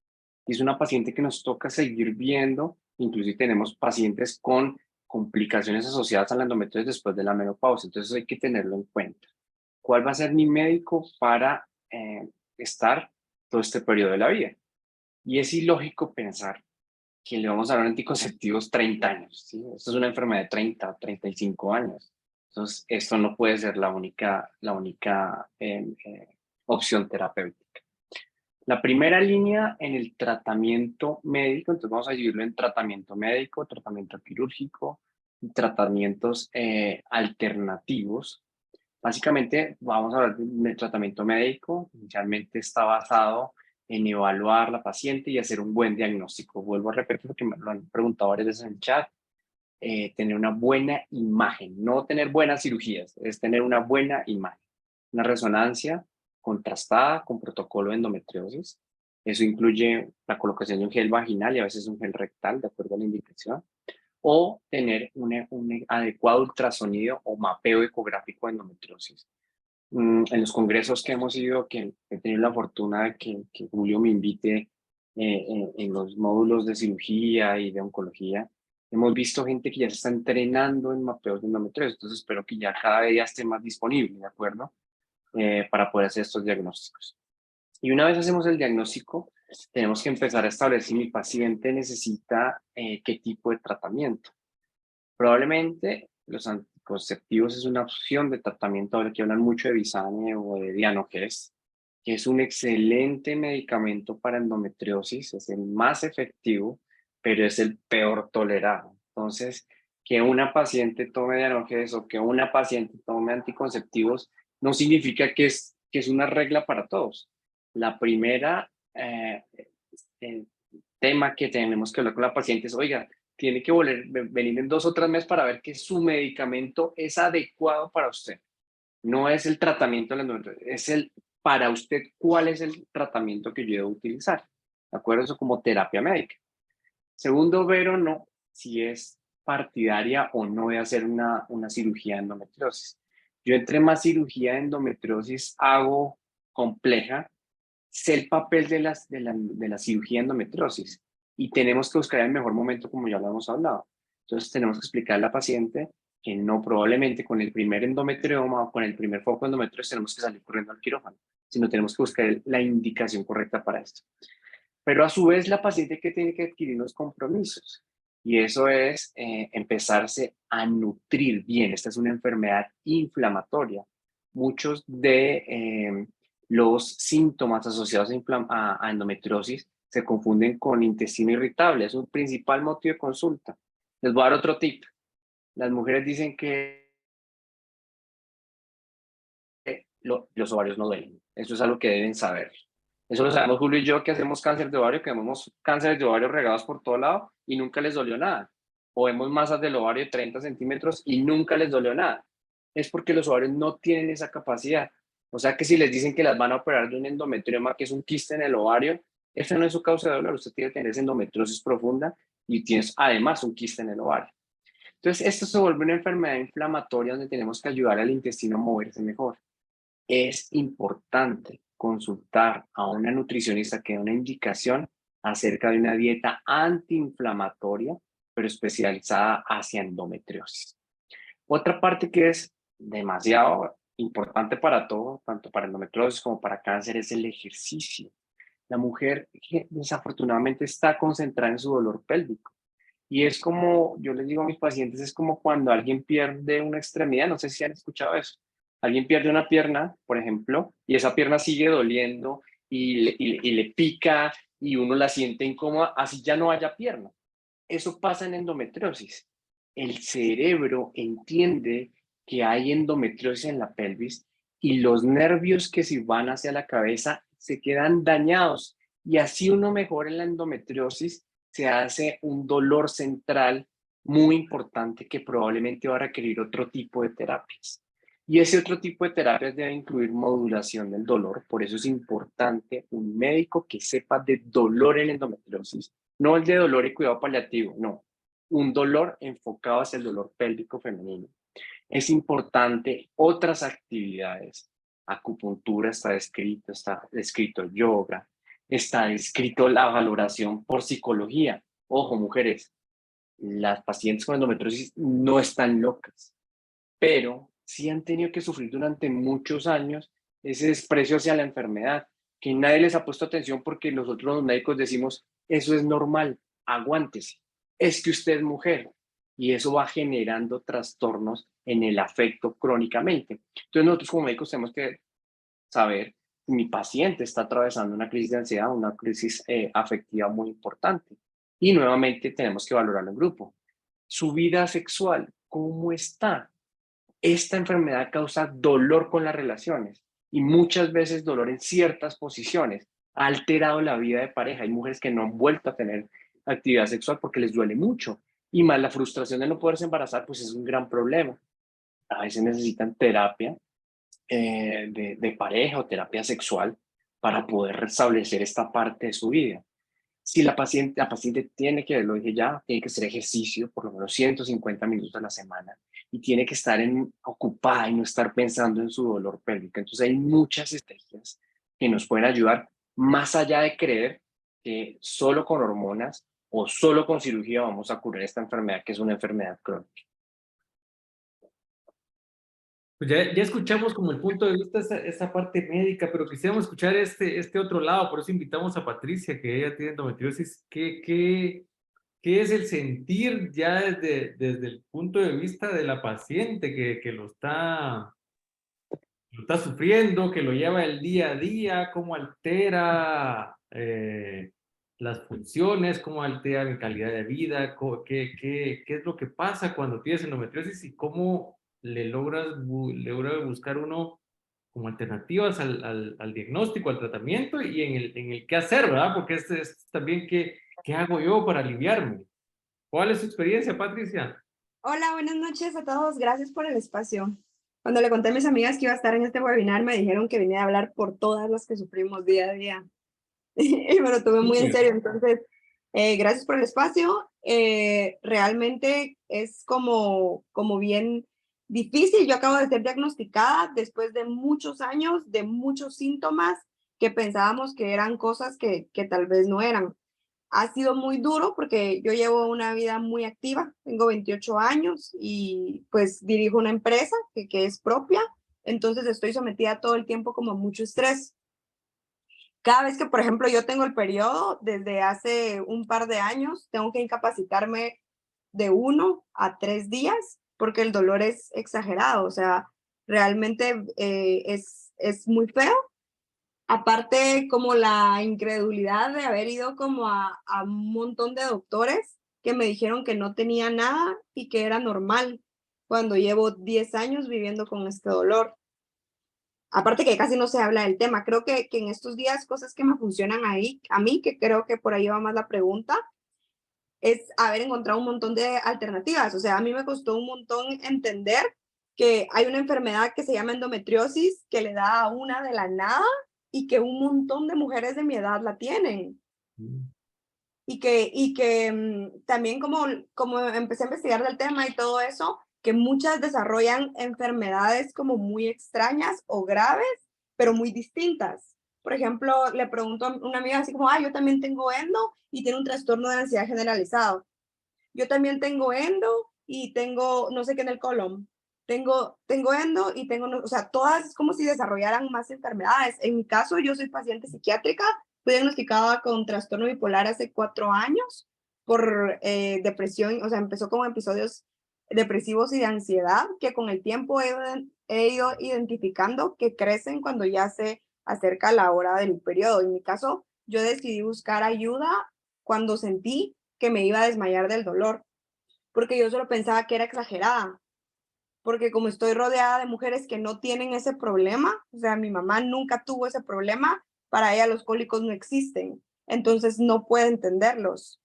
B: Y es una paciente que nos toca seguir viendo, inclusive tenemos pacientes con complicaciones asociadas a la endometriosis después de la menopausia, entonces hay que tenerlo en cuenta. ¿Cuál va a ser mi médico para estar todo este periodo de la vida? Y es ilógico pensar que le vamos a dar anticonceptivos 30 años, ¿sí? Esto es una enfermedad de 30, 35 años. Entonces, esto no puede ser la única opción terapéutica. La primera línea en el tratamiento médico, entonces vamos a dividirlo en tratamiento médico, tratamiento quirúrgico y tratamientos alternativos. Básicamente, vamos a hablar del tratamiento médico. Inicialmente está basado en evaluar la paciente y hacer un buen diagnóstico. Vuelvo a repetir porque me lo han preguntado varias veces en el chat. Tener una buena imagen, no tener buenas cirugías, es tener una buena imagen. Una resonancia contrastada con protocolo de endometriosis. Eso incluye la colocación de un gel vaginal y a veces un gel rectal, de acuerdo a la indicación, o tener un adecuado ultrasonido o mapeo ecográfico de endometriosis. En los congresos que hemos ido, que he tenido la fortuna de que Julio me invite en los módulos de cirugía y de oncología, hemos visto gente que ya se está entrenando en mapeos de endometriosis, entonces espero que ya cada día esté más disponible, ¿de acuerdo? Para poder hacer estos diagnósticos. Y una vez hacemos el diagnóstico, tenemos que empezar a establecer si mi paciente necesita qué tipo de tratamiento. Probablemente los anticonceptivos es una opción de tratamiento, ahora que hablan mucho de Visane o de Dianogest, que es un excelente medicamento para endometriosis, es el más efectivo, pero es el peor tolerado. Entonces, que una paciente tome Dianogest o que una paciente tome anticonceptivos no significa que es una regla para todos. La primera eh, tema que tenemos que hablar con la paciente es, oiga, tiene que venir en 2 o 3 meses para ver que su medicamento es adecuado para usted. No es el tratamiento de la endometriosis, es el para usted cuál es el tratamiento que yo debo utilizar. ¿De acuerdo? Eso como terapia médica. Segundo, ver o no si es partidaria o no de hacer una cirugía de endometriosis. Yo entre más cirugía de endometriosis hago compleja, sé el papel de la cirugía de endometriosis y tenemos que buscar el mejor momento como ya lo hemos hablado. Entonces tenemos que explicarle a la paciente que no probablemente con el primer endometrioma o con el primer foco de endometriosis tenemos que salir corriendo al quirófano, sino tenemos que buscar la indicación correcta para esto. Pero a su vez la paciente que tiene que adquirir los compromisos y eso es empezarse a nutrir bien. Esta es una enfermedad inflamatoria. Muchos de los síntomas asociados a endometriosis se confunden con intestino irritable. Es un principal motivo de consulta. Les voy a dar otro tip. Las mujeres dicen que los ovarios no duelen. Eso es algo que deben saber. Eso lo sabemos Julio y yo que hacemos cáncer de ovario, que vemos cánceres de ovario regados por todo lado y nunca les dolió nada. O vemos masas del ovario de 30 centímetros y nunca les dolió nada. Es porque los ovarios no tienen esa capacidad. O sea que si les dicen que las van a operar de un endometrioma, que es un quiste en el ovario, Esa no es su causa de dolor, usted tiene que tener endometriosis profunda y tienes además un quiste en el ovario. Entonces, esto se vuelve una enfermedad inflamatoria donde tenemos que ayudar al intestino a moverse mejor. Es importante consultar a una nutricionista que dé una indicación acerca de una dieta antiinflamatoria, pero especializada hacia endometriosis. Otra parte que es demasiado importante para todo, tanto para endometriosis como para cáncer, es el ejercicio. La mujer desafortunadamente está concentrada en su dolor pélvico. Y es como, yo les digo a mis pacientes, es como cuando alguien pierde una extremidad, no sé si han escuchado eso. Alguien pierde una pierna, por ejemplo, y esa pierna sigue doliendo y le pica y uno la siente incómoda, así ya no haya pierna. Eso pasa en endometriosis. El cerebro entiende que hay endometriosis en la pelvis y los nervios que si van hacia la cabeza se quedan dañados y así uno mejora en la endometriosis, se hace un dolor central muy importante que probablemente va a requerir otro tipo de terapias. Y ese otro tipo de terapias debe incluir modulación del dolor, por eso es importante un médico que sepa de dolor en endometriosis, no el de dolor y cuidado paliativo, no, un dolor enfocado hacia el dolor pélvico femenino. Es importante otras actividades. Acupuntura está descrito yoga, está descrito la valoración por psicología. Ojo, mujeres, las pacientes con endometriosis no están locas, pero sí han tenido que sufrir durante muchos años ese desprecio hacia la enfermedad, que nadie les ha puesto atención porque nosotros los médicos decimos, eso es normal, aguántese, es que usted es mujer, y eso va generando trastornos en el afecto crónicamente. Entonces nosotros como médicos tenemos que saber si mi paciente está atravesando una crisis de ansiedad, una crisis afectiva muy importante. Y nuevamente tenemos que valorarlo en grupo. Su vida sexual, ¿cómo está? Esta enfermedad causa dolor con las relaciones y muchas veces dolor en ciertas posiciones. Ha alterado la vida de pareja. Hay mujeres que no han vuelto a tener actividad sexual porque les duele mucho. Y más la frustración de no poderse embarazar, pues es un gran problema. A veces necesitan terapia de pareja o terapia sexual para poder restablecer esta parte de su vida. Si la paciente tiene que, lo dije ya, tiene que hacer ejercicio por lo menos 150 minutos a la semana y tiene que estar ocupada y no estar pensando en su dolor pélvico. Entonces hay muchas estrategias que nos pueden ayudar más allá de creer que solo con hormonas o solo con cirugía vamos a curar esta enfermedad que es una enfermedad crónica.
A: Pues ya escuchamos como el punto de vista esa parte médica, pero quisiéramos escuchar este otro lado, por eso invitamos a Patricia, que ella tiene endometriosis. ¿Qué es el sentir ya desde el punto de vista de la paciente que lo está sufriendo, que lo lleva el día a día, cómo altera las funciones, cómo altera mi calidad de vida, qué es lo que pasa cuando tienes endometriosis y cómo logras buscar uno como alternativas al diagnóstico, al tratamiento y en el qué hacer, ¿verdad? Porque es también qué hago yo para aliviarme. ¿Cuál es su experiencia, Patricia?
D: Hola, buenas noches a todos. Gracias por el espacio. Cuando le conté a mis amigas que iba a estar en este webinar, me dijeron que vine a hablar por todas las que sufrimos día a día. Y me lo tomé muy en serio. Entonces, gracias por el espacio. Realmente es como bien difícil. Yo acabo de ser diagnosticada después de muchos años, de muchos síntomas que pensábamos que eran cosas que tal vez no eran. Ha sido muy duro porque yo llevo una vida muy activa, tengo 28 años y pues dirijo una empresa que es propia, entonces estoy sometida todo el tiempo como a mucho estrés. Cada vez que, por ejemplo, yo tengo el periodo, desde hace un par de años, tengo que incapacitarme de 1 a 3 días porque el dolor es exagerado, o sea, realmente es muy feo. Aparte, como la incredulidad de haber ido como a un montón de doctores que me dijeron que no tenía nada y que era normal cuando llevo 10 años viviendo con este dolor. Aparte que casi no se habla del tema. Creo que en estos días cosas que me funcionan ahí, a mí, que creo que por ahí va más la pregunta, es haber encontrado un montón de alternativas. O sea, a mí me costó un montón entender que hay una enfermedad que se llama endometriosis, que le da a una de la nada y que un montón de mujeres de mi edad la tienen. También como empecé a investigar del tema y todo eso, que muchas desarrollan enfermedades como muy extrañas o graves, pero muy distintas. Por ejemplo, le pregunto a una amiga así como, yo también tengo endo y tiene un trastorno de ansiedad generalizado. Yo también tengo endo y tengo no sé qué en el colon. Tengo endo y tengo, o sea, todas es como si desarrollaran más enfermedades. En mi caso, yo soy paciente psiquiátrica, fui diagnosticada con trastorno bipolar hace 4 años por depresión, o sea, empezó con episodios depresivos y de ansiedad que con el tiempo he ido identificando que crecen cuando ya se acerca la hora del periodo. En mi caso, yo decidí buscar ayuda cuando sentí que me iba a desmayar del dolor, porque yo solo pensaba que era exagerada, porque como estoy rodeada de mujeres que no tienen ese problema, o sea, mi mamá nunca tuvo ese problema, para ella los cólicos no existen, entonces no puede entenderlos.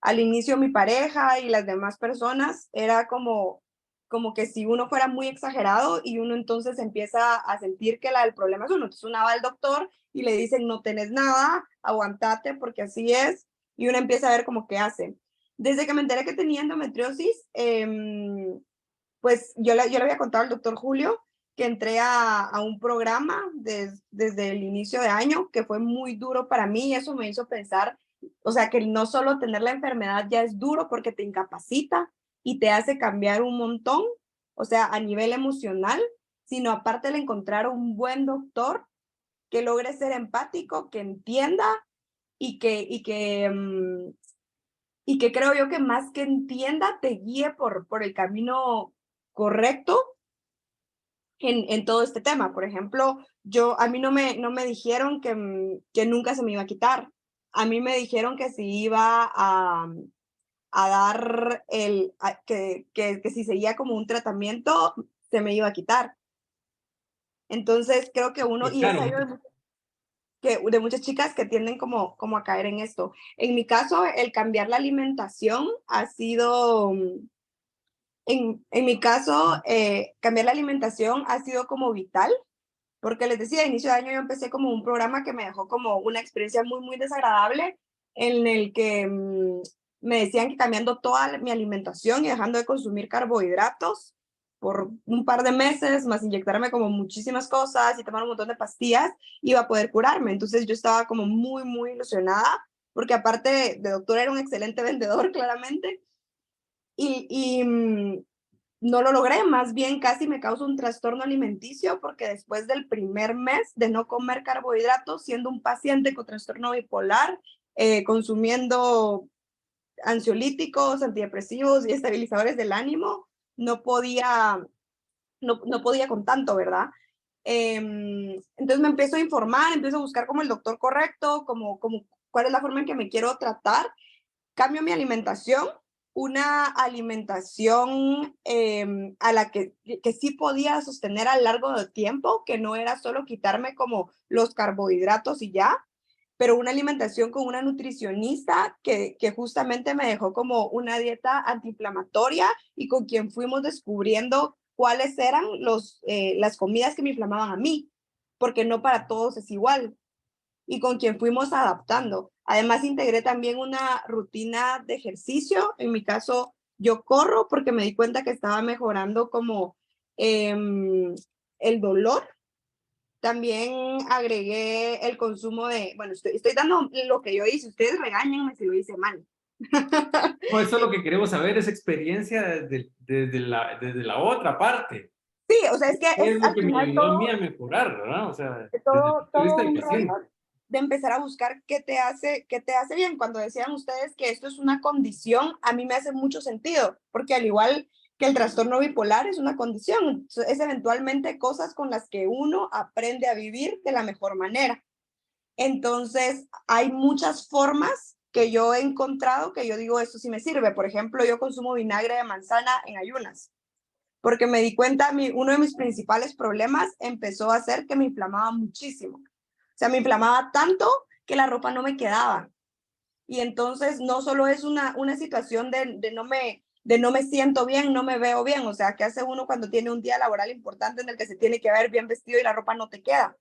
D: Al inicio mi pareja y las demás personas era como que si uno fuera muy exagerado y uno entonces empieza a sentir que el problema es uno. Entonces uno va al doctor y le dicen no tenés nada, aguantate porque así es, y uno empieza a ver como qué hace. Desde que me enteré que tenía endometriosis, pues yo le había contado al doctor Julio que entré a un programa desde el inicio de año, que fue muy duro para mí y eso me hizo pensar, o sea, que no solo tener la enfermedad ya es duro porque te incapacita y te hace cambiar un montón, o sea, a nivel emocional, sino aparte el encontrar un buen doctor que logre ser empático, que entienda y que creo yo que más que entienda, te guíe por el camino correcto en todo este tema. Por ejemplo, a mí no me dijeron que nunca se me iba a quitar. A mí me dijeron que si iba a dar que si seguía como un tratamiento, se me iba a quitar. Entonces, creo que y es ahí
A: Claro,
D: de muchas chicas que tienden como a caer en esto. En mi caso, el cambiar la alimentación ha sido, en mi caso, cambiar la alimentación ha sido como vital, porque les decía, a inicio de año yo empecé como un programa que me dejó como una experiencia muy, muy desagradable, en el que me decían que cambiando toda mi alimentación y dejando de consumir carbohidratos por un par de meses, más inyectarme como muchísimas cosas y tomar un montón de pastillas, iba a poder curarme. Entonces yo estaba como muy, muy ilusionada, porque aparte de doctor era un excelente vendedor, claramente, y no lo logré, más bien casi me causó un trastorno alimenticio porque después del primer mes de no comer carbohidratos, siendo un paciente con trastorno bipolar, consumiendo ansiolíticos, antidepresivos y estabilizadores del ánimo, no podía con tanto, ¿verdad? Entonces me empiezo a informar, empiezo a buscar como el doctor correcto, como cuál es la forma en que me quiero tratar. Cambio mi alimentación, una alimentación a la que sí podía sostener a lo largo del tiempo, que no era solo quitarme como los carbohidratos y ya, pero una alimentación con una nutricionista que justamente me dejó como una dieta antiinflamatoria y con quien fuimos descubriendo cuáles eran las comidas que me inflamaban a mí, porque no para todos es igual, y con quien fuimos adaptando. Además, integré también una rutina de ejercicio. En mi caso, yo corro porque me di cuenta que estaba mejorando como el dolor. También agregué el consumo bueno, estoy dando lo que yo hice, ustedes regáñenme si lo hice mal.
A: no, eso es lo que queremos saber, esa experiencia desde la otra parte.
D: Sí, o sea, es que
A: ¿Qué
D: es
A: es lo
D: al
A: que me
D: final
A: ayudó a mí a mejorar, verdad? O sea, desde el punto de
D: todo
A: vista del
D: un
A: paciente.
D: rollo de empezar a buscar qué te hace bien. Cuando decían ustedes que esto es una condición, a mí me hace mucho sentido, porque al igual que el trastorno bipolar es una condición, es eventualmente cosas con las que uno aprende a vivir de la mejor manera. Entonces, hay muchas formas que yo he encontrado que yo digo, esto sí me sirve. Por ejemplo, yo consumo vinagre de manzana en ayunas, porque me di cuenta, uno de mis principales problemas empezó a ser que me inflamaba muchísimo. O sea, me inflamaba tanto que la ropa no me quedaba. Y entonces no solo es una situación de no me siento bien, no me veo bien. O sea, ¿qué hace uno cuando tiene un día laboral importante en el que se tiene que ver bien vestido y la ropa no te queda?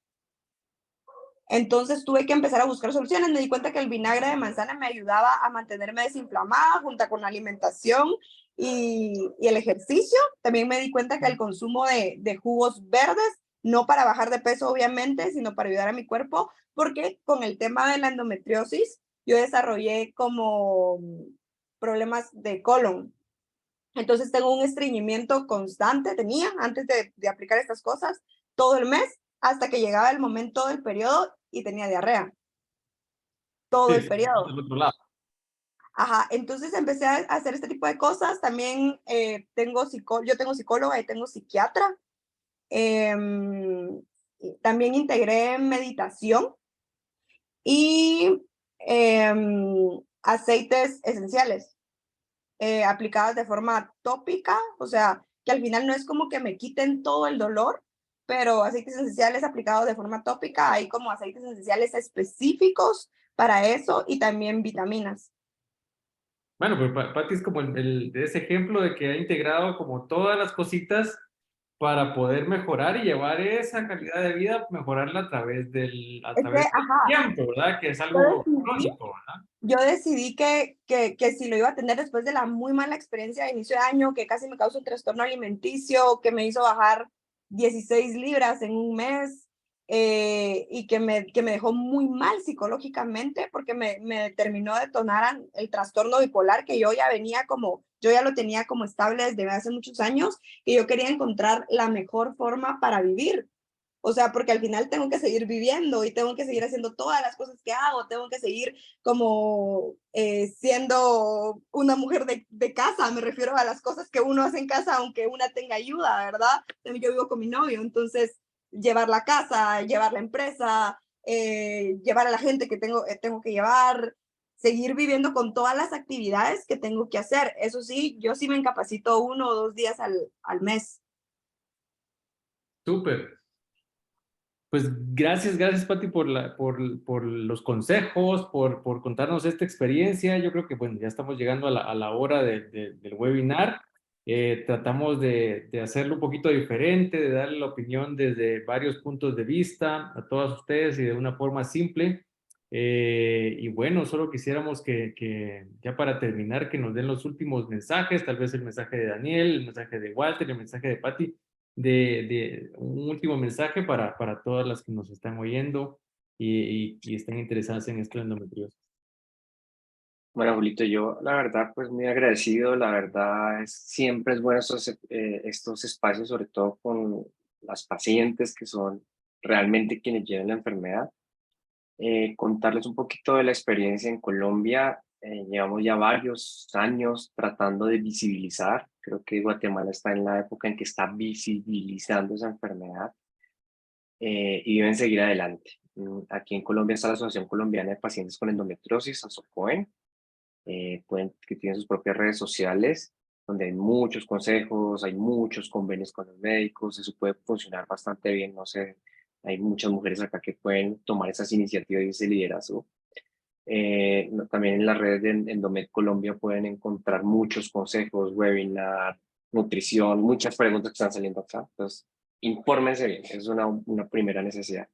D: Entonces tuve que empezar a buscar soluciones. Me di cuenta que el vinagre de manzana me ayudaba a mantenerme desinflamada junto con la alimentación y el ejercicio. También me di cuenta que el consumo de jugos verdes, no para bajar de peso obviamente, sino para ayudar a mi cuerpo, porque con el tema de la endometriosis yo desarrollé como problemas de colon. Entonces tengo un estreñimiento constante, tenía antes de aplicar estas cosas, todo el mes, hasta que llegaba el momento del periodo y tenía diarrea, todo
A: Sí,
D: el
A: sí,
D: periodo.
A: del otro lado.
D: Ajá, entonces empecé a hacer este tipo de cosas. También yo tengo psicóloga y tengo psiquiatra. También integré meditación y aceites esenciales. Aplicadas de forma tópica, o sea, que al final no es como que me quiten todo el dolor, pero aceites esenciales aplicados de forma tópica, hay como aceites esenciales específicos para eso y también vitaminas.
A: Bueno, pues Pati es como de ese ejemplo de que ha integrado como todas las cositas para poder mejorar y llevar esa calidad de vida, mejorarla a
D: Es que,
A: través del
D: ajá,
A: tiempo, ¿verdad? Que es
D: yo
A: algo
D: decidí,
A: crónico, ¿verdad?
D: yo decidí que si lo iba a tener después de la muy mala experiencia de inicio de año, que casi me causó un trastorno alimenticio, que me hizo bajar 16 libras en un mes, y que me dejó muy mal psicológicamente porque me terminó de detonar el trastorno bipolar que yo ya lo tenía como estable desde hace muchos años, y yo quería encontrar la mejor forma para vivir. O sea, porque al final tengo que seguir viviendo y tengo que seguir haciendo todas las cosas que hago, tengo que seguir como siendo una mujer de casa, me refiero a las cosas que uno hace en casa, aunque una tenga ayuda, ¿verdad? Yo vivo con mi novio, entonces llevar la casa, llevar la empresa, llevar a la gente que tengo que llevar, seguir viviendo con todas las actividades que tengo que hacer. Eso sí, yo sí me incapacito 1 o 2 días al mes.
A: Súper. Pues gracias, Pati, por los consejos, por contarnos esta experiencia. Yo creo que, bueno, ya estamos llegando a la hora del webinar. Tratamos de hacerlo un poquito diferente, de darle la opinión desde varios puntos de vista a todas ustedes y de una forma simple. Y bueno, solo quisiéramos que ya para terminar, que nos den los últimos mensajes, tal vez el mensaje de Daniel, el mensaje de Walter, el mensaje de Pati de un último mensaje para todas las que nos están oyendo y están interesadas en esto de endometriosis.
B: Bueno, Julito, yo la verdad pues muy agradecido, la verdad siempre es bueno estos espacios, sobre todo con las pacientes que son realmente quienes llevan la enfermedad. Contarles un poquito de la experiencia en Colombia. Llevamos ya varios años tratando de visibilizar. Creo que Guatemala está en la época en que está visibilizando esa enfermedad y deben seguir adelante. Aquí en Colombia está la Asociación Colombiana de Pacientes con Endometriosis, ASOCOEN, que tienen sus propias redes sociales, donde hay muchos consejos, hay muchos convenios con los médicos, eso puede funcionar bastante bien, no sé, hay muchas mujeres acá que pueden tomar esas iniciativas y ese liderazgo. También en las redes de Endomed Colombia pueden encontrar muchos consejos, webinar, nutrición, muchas preguntas que están saliendo acá. Entonces, infórmense bien, es una primera necesidad.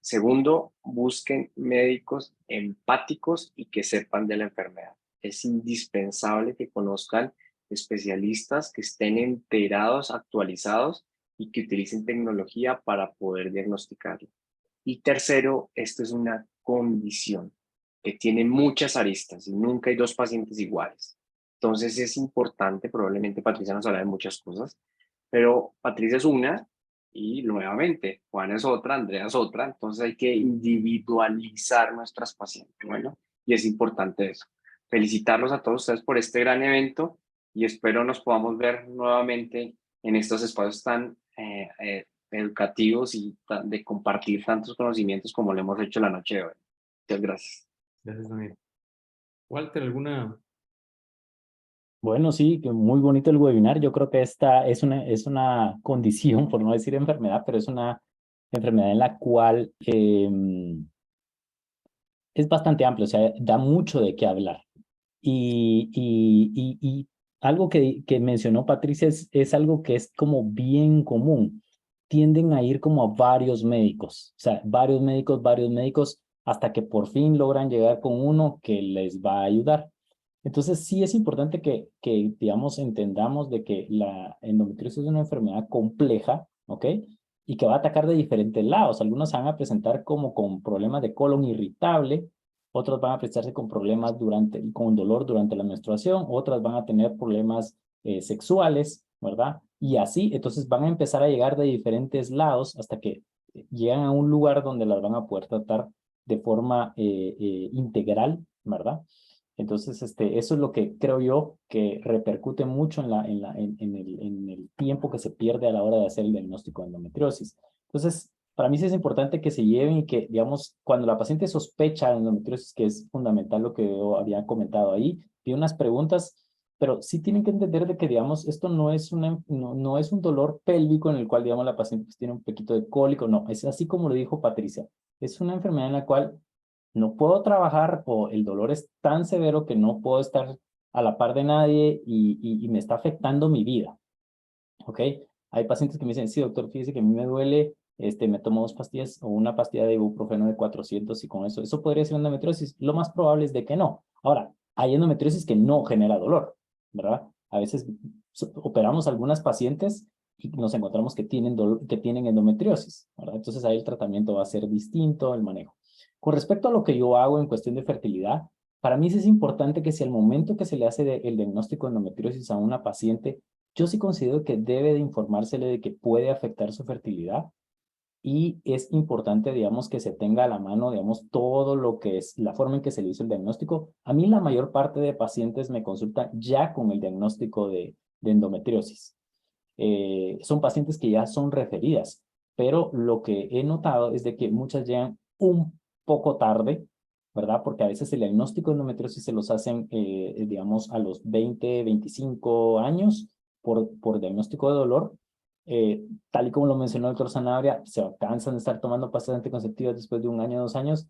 B: Segundo, busquen médicos empáticos y que sepan de la enfermedad. Es indispensable que conozcan especialistas que estén enterados, actualizados y que utilicen tecnología para poder diagnosticarlo. Y tercero, esto es una condición que tiene muchas aristas y nunca hay dos pacientes iguales. Entonces es importante, probablemente Patricia nos habla de muchas cosas, pero Patricia es una y nuevamente Juana es otra, Andrea es otra, entonces hay que individualizar nuestras pacientes, bueno, y es importante eso. Felicitarlos a todos ustedes por este gran evento y espero nos podamos ver nuevamente en estos espacios tan educativos y de compartir tantos conocimientos como lo hemos hecho la noche de hoy. Muchas gracias.
A: Gracias, Daniel. Walter, ¿alguna?
C: Bueno, sí, que muy bonito el webinar. Yo creo que esta es una condición, por no decir enfermedad, pero es una enfermedad en la cual es bastante amplio, o sea, da mucho de qué hablar. Y algo que mencionó Patricia es algo que es como bien común. tienden a ir como a varios médicos, o sea, varios médicos, hasta que por fin logran llegar con uno que les va a ayudar. Entonces, sí es importante que, digamos, entendamos de que la endometriosis es una enfermedad compleja, ¿ok? Y que va a atacar de diferentes lados. Algunos se van a presentar como con problemas de colon irritable, otros van a presentarse con problemas con dolor durante la menstruación, otras van a tener problemas sexuales, ¿verdad? Y así, entonces van a empezar a llegar de diferentes lados hasta que llegan a un lugar donde las van a poder tratar de forma integral, ¿verdad? Entonces, eso es lo que creo yo que repercute mucho en el tiempo que se pierde a la hora de hacer el diagnóstico de endometriosis. Entonces, para mí sí es importante que se lleven y que, digamos, cuando la paciente sospecha de endometriosis, que es fundamental lo que yo había comentado ahí, pide unas preguntas, pero sí tienen que entender de que, digamos, esto no es, no es un dolor pélvico en el cual, digamos, la paciente pues, tiene un poquito de cólico, no, es así como lo dijo Patricia, es una enfermedad en la cual no puedo trabajar o el dolor es tan severo que no puedo estar a la par de nadie y me está afectando mi vida, ¿ok? Hay pacientes que me dicen, sí, doctor, fíjese que a mí me duele, me tomo 2 pastillas o una pastilla de ibuprofeno de 400 y con eso podría ser endometriosis. Lo más probable es de que no. Ahora, hay endometriosis que no genera dolor, ¿verdad? A veces operamos a algunas pacientes y nos encontramos que tienen endometriosis, ¿verdad? Entonces ahí el tratamiento va a ser distinto, el manejo. Con respecto a lo que yo hago en cuestión de fertilidad, para mí sí es importante que si al momento que se le hace el diagnóstico de endometriosis a una paciente, yo sí considero que debe de informársele de que puede afectar su fertilidad y es importante, digamos, que se tenga a la mano, digamos, todo lo que es la forma en que se le hizo el diagnóstico. A mí la mayor parte de pacientes me consultan ya con el diagnóstico de endometriosis. Son pacientes que ya son referidas, pero lo que he notado es de que muchas llegan un poco tarde, ¿verdad? Porque a veces el diagnóstico de endometriosis se los hacen, digamos, a los 20, 25 años por diagnóstico de dolor. Tal y como lo mencionó el doctor Sanabria, se cansan de estar tomando pastillas anticonceptivas después de 1 año, 2 años,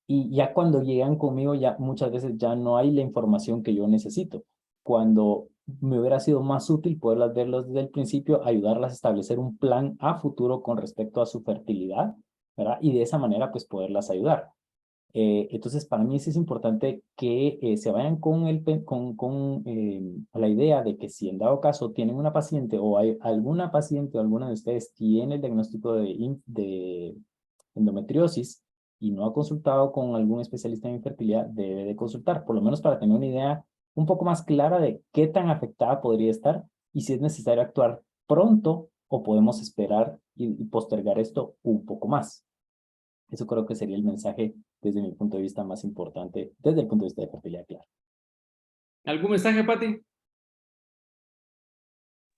C: y ya cuando llegan conmigo, ya muchas veces ya no hay la información que yo necesito. Cuando me hubiera sido más útil poderlas verlos desde el principio, ayudarlas a establecer un plan a futuro con respecto a su fertilidad, ¿verdad? Y de esa manera, pues, poderlas ayudar. Entonces, para mí sí es importante que se vayan con la idea de que si en dado caso tienen una paciente o hay alguna paciente o alguna de ustedes tiene el diagnóstico de endometriosis y no ha consultado con algún especialista en infertilidad, debe de consultar, por lo menos para tener una idea un poco más clara de qué tan afectada podría estar y si es necesario actuar pronto o podemos esperar y postergar esto un poco más. Eso creo que sería el mensaje desde mi punto de vista más importante, desde el punto de vista de fertilidad, claro.
A: ¿Algún mensaje, Pati?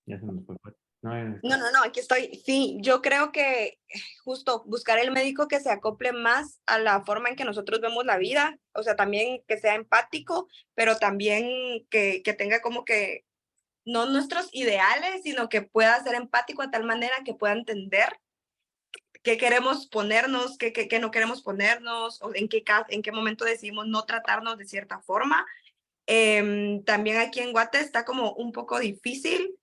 A: Ya se nos fue, Pati.
D: No, aquí estoy. Sí, yo creo que justo buscar el médico que se acople más a la forma en que nosotros vemos la vida, o sea, también que sea empático, pero también que tenga como que no nuestros ideales, sino que pueda ser empático de tal manera que pueda entender qué queremos ponernos, qué no queremos ponernos, o en qué momento decidimos no tratarnos de cierta forma. También aquí en Guate está como un poco difícil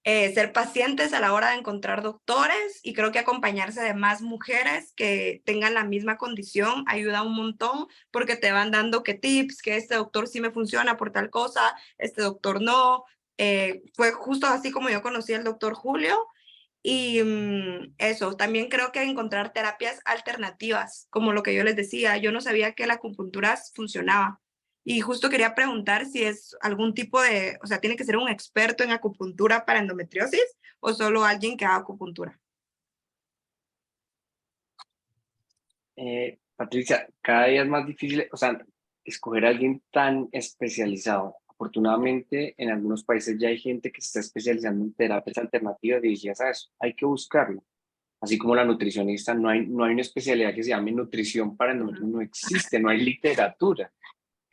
D: ser pacientes a la hora de encontrar doctores y creo que acompañarse de más mujeres que tengan la misma condición ayuda un montón porque te van dando que tips, que este doctor sí me funciona por tal cosa, este doctor no. Fue justo así como yo conocí al doctor Julio y eso, también creo que encontrar terapias alternativas, como lo que yo les decía, yo no sabía que la acupuntura funcionaba. Y justo quería preguntar si es algún tipo de, o sea, tiene que ser un experto en acupuntura para endometriosis o solo alguien que haga acupuntura.
B: Patricia, cada día es más difícil, o sea, escoger a alguien tan especializado. Afortunadamente, en algunos países ya hay gente que se está especializando en terapias alternativas dirigidas a eso. Hay que buscarlo. Así como la nutricionista, no hay una especialidad que se llame nutrición para endometriosis, no existe, no hay literatura.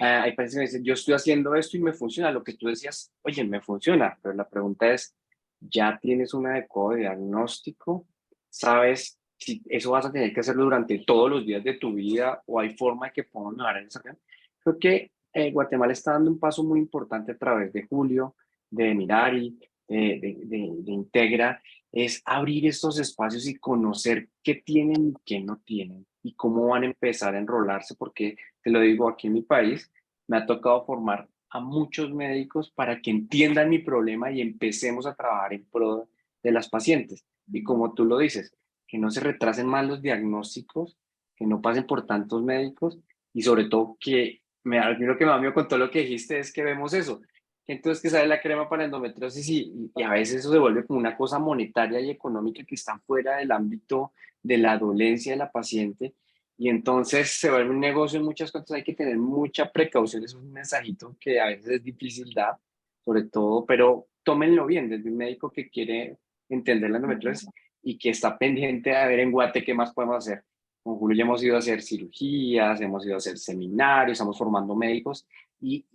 B: Hay pacientes que me dicen, yo estoy haciendo esto y me funciona. Lo que tú decías, oye, me funciona, pero la pregunta es, ¿ya tienes un adecuado diagnóstico? ¿Sabes si eso vas a tener que hacerlo durante todos los días de tu vida o hay forma de que podamos mejorar esa? Creo que Guatemala está dando un paso muy importante a través de Julio, de Mirari, de Integra, es abrir estos espacios y conocer qué tienen y qué no tienen y cómo van a empezar a enrolarse, porque te lo digo, aquí en mi país me ha tocado formar a muchos médicos para que entiendan mi problema y empecemos a trabajar en pro de las pacientes. Y como tú lo dices, que no se retrasen más los diagnósticos, que no pasen por tantos médicos y sobre todo que a mí lo que me da miedo con todo lo que dijiste es que vemos eso. Entonces que sale la crema para endometriosis y a veces eso se vuelve como una cosa monetaria y económica que está fuera del ámbito de la dolencia de la paciente y entonces se vuelve un negocio en muchas cosas, hay que tener mucha precaución, es un mensajito que a veces es difícil dar, sobre todo, pero tómenlo bien desde un médico que quiere entender la endometriosis y que está pendiente a ver en Guate qué más podemos hacer. Con Julio ya hemos ido a hacer cirugías, hemos ido a hacer seminarios, estamos formando médicos y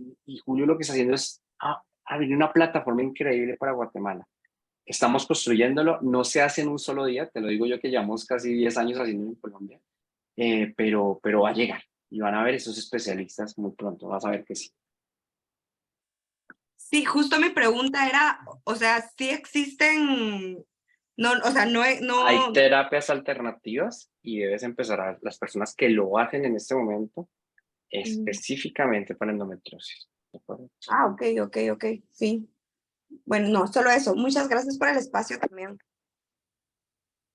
B: Julio lo que está haciendo es abrir una plataforma increíble para Guatemala. Estamos construyéndolo, no se hace en un solo día, te lo digo yo que llevamos casi 10 años haciendo en Colombia, pero va a llegar y van a ver esos especialistas muy pronto, vas a ver que sí.
D: Sí, justo mi pregunta era, o sea, sí existen, no, o sea,
B: Hay
D: no,
B: terapias alternativas y debes empezar a las personas que lo hacen en este momento específicamente para endometriosis. ¿De acuerdo?
D: ok, ok, sí. Bueno, no, solo eso. Muchas gracias por el espacio también.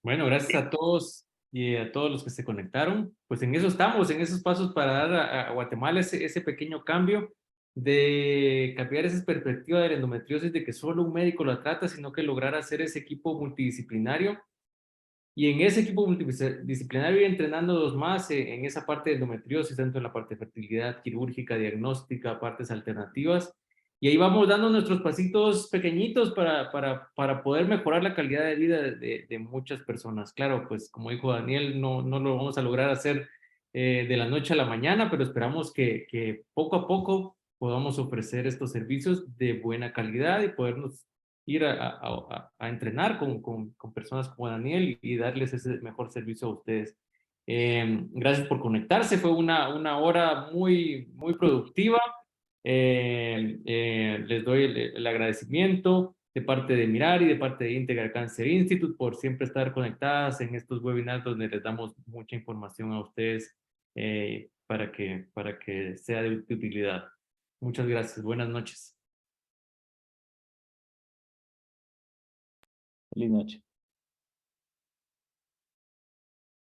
A: Bueno, gracias a todos y a todos los que se conectaron. Pues en eso estamos, en esos pasos para dar a Guatemala ese pequeño cambio de cambiar esa perspectiva de la endometriosis de que solo un médico la trata, sino que lograr hacer ese equipo multidisciplinario. Y en ese equipo multidisciplinario ir entrenando dos más en esa parte de endometriosis, tanto en la parte de fertilidad quirúrgica, diagnóstica, partes alternativas. Y ahí vamos dando nuestros pasitos pequeñitos para poder mejorar la calidad de vida de muchas personas. Claro, pues como dijo Daniel, no lo vamos a lograr hacer de la noche a la mañana, pero esperamos que poco a poco podamos ofrecer estos servicios de buena calidad y podernos ir a entrenar con personas como Daniel y darles ese mejor servicio a ustedes. Gracias por conectarse, fue una hora muy productiva. Les doy el agradecimiento de parte de Mirari, de parte de Integral Cancer Institute por siempre estar conectadas en estos webinars donde les damos mucha información a ustedes para que sea de utilidad. Muchas gracias. Buenas noches.
C: Feliz noche.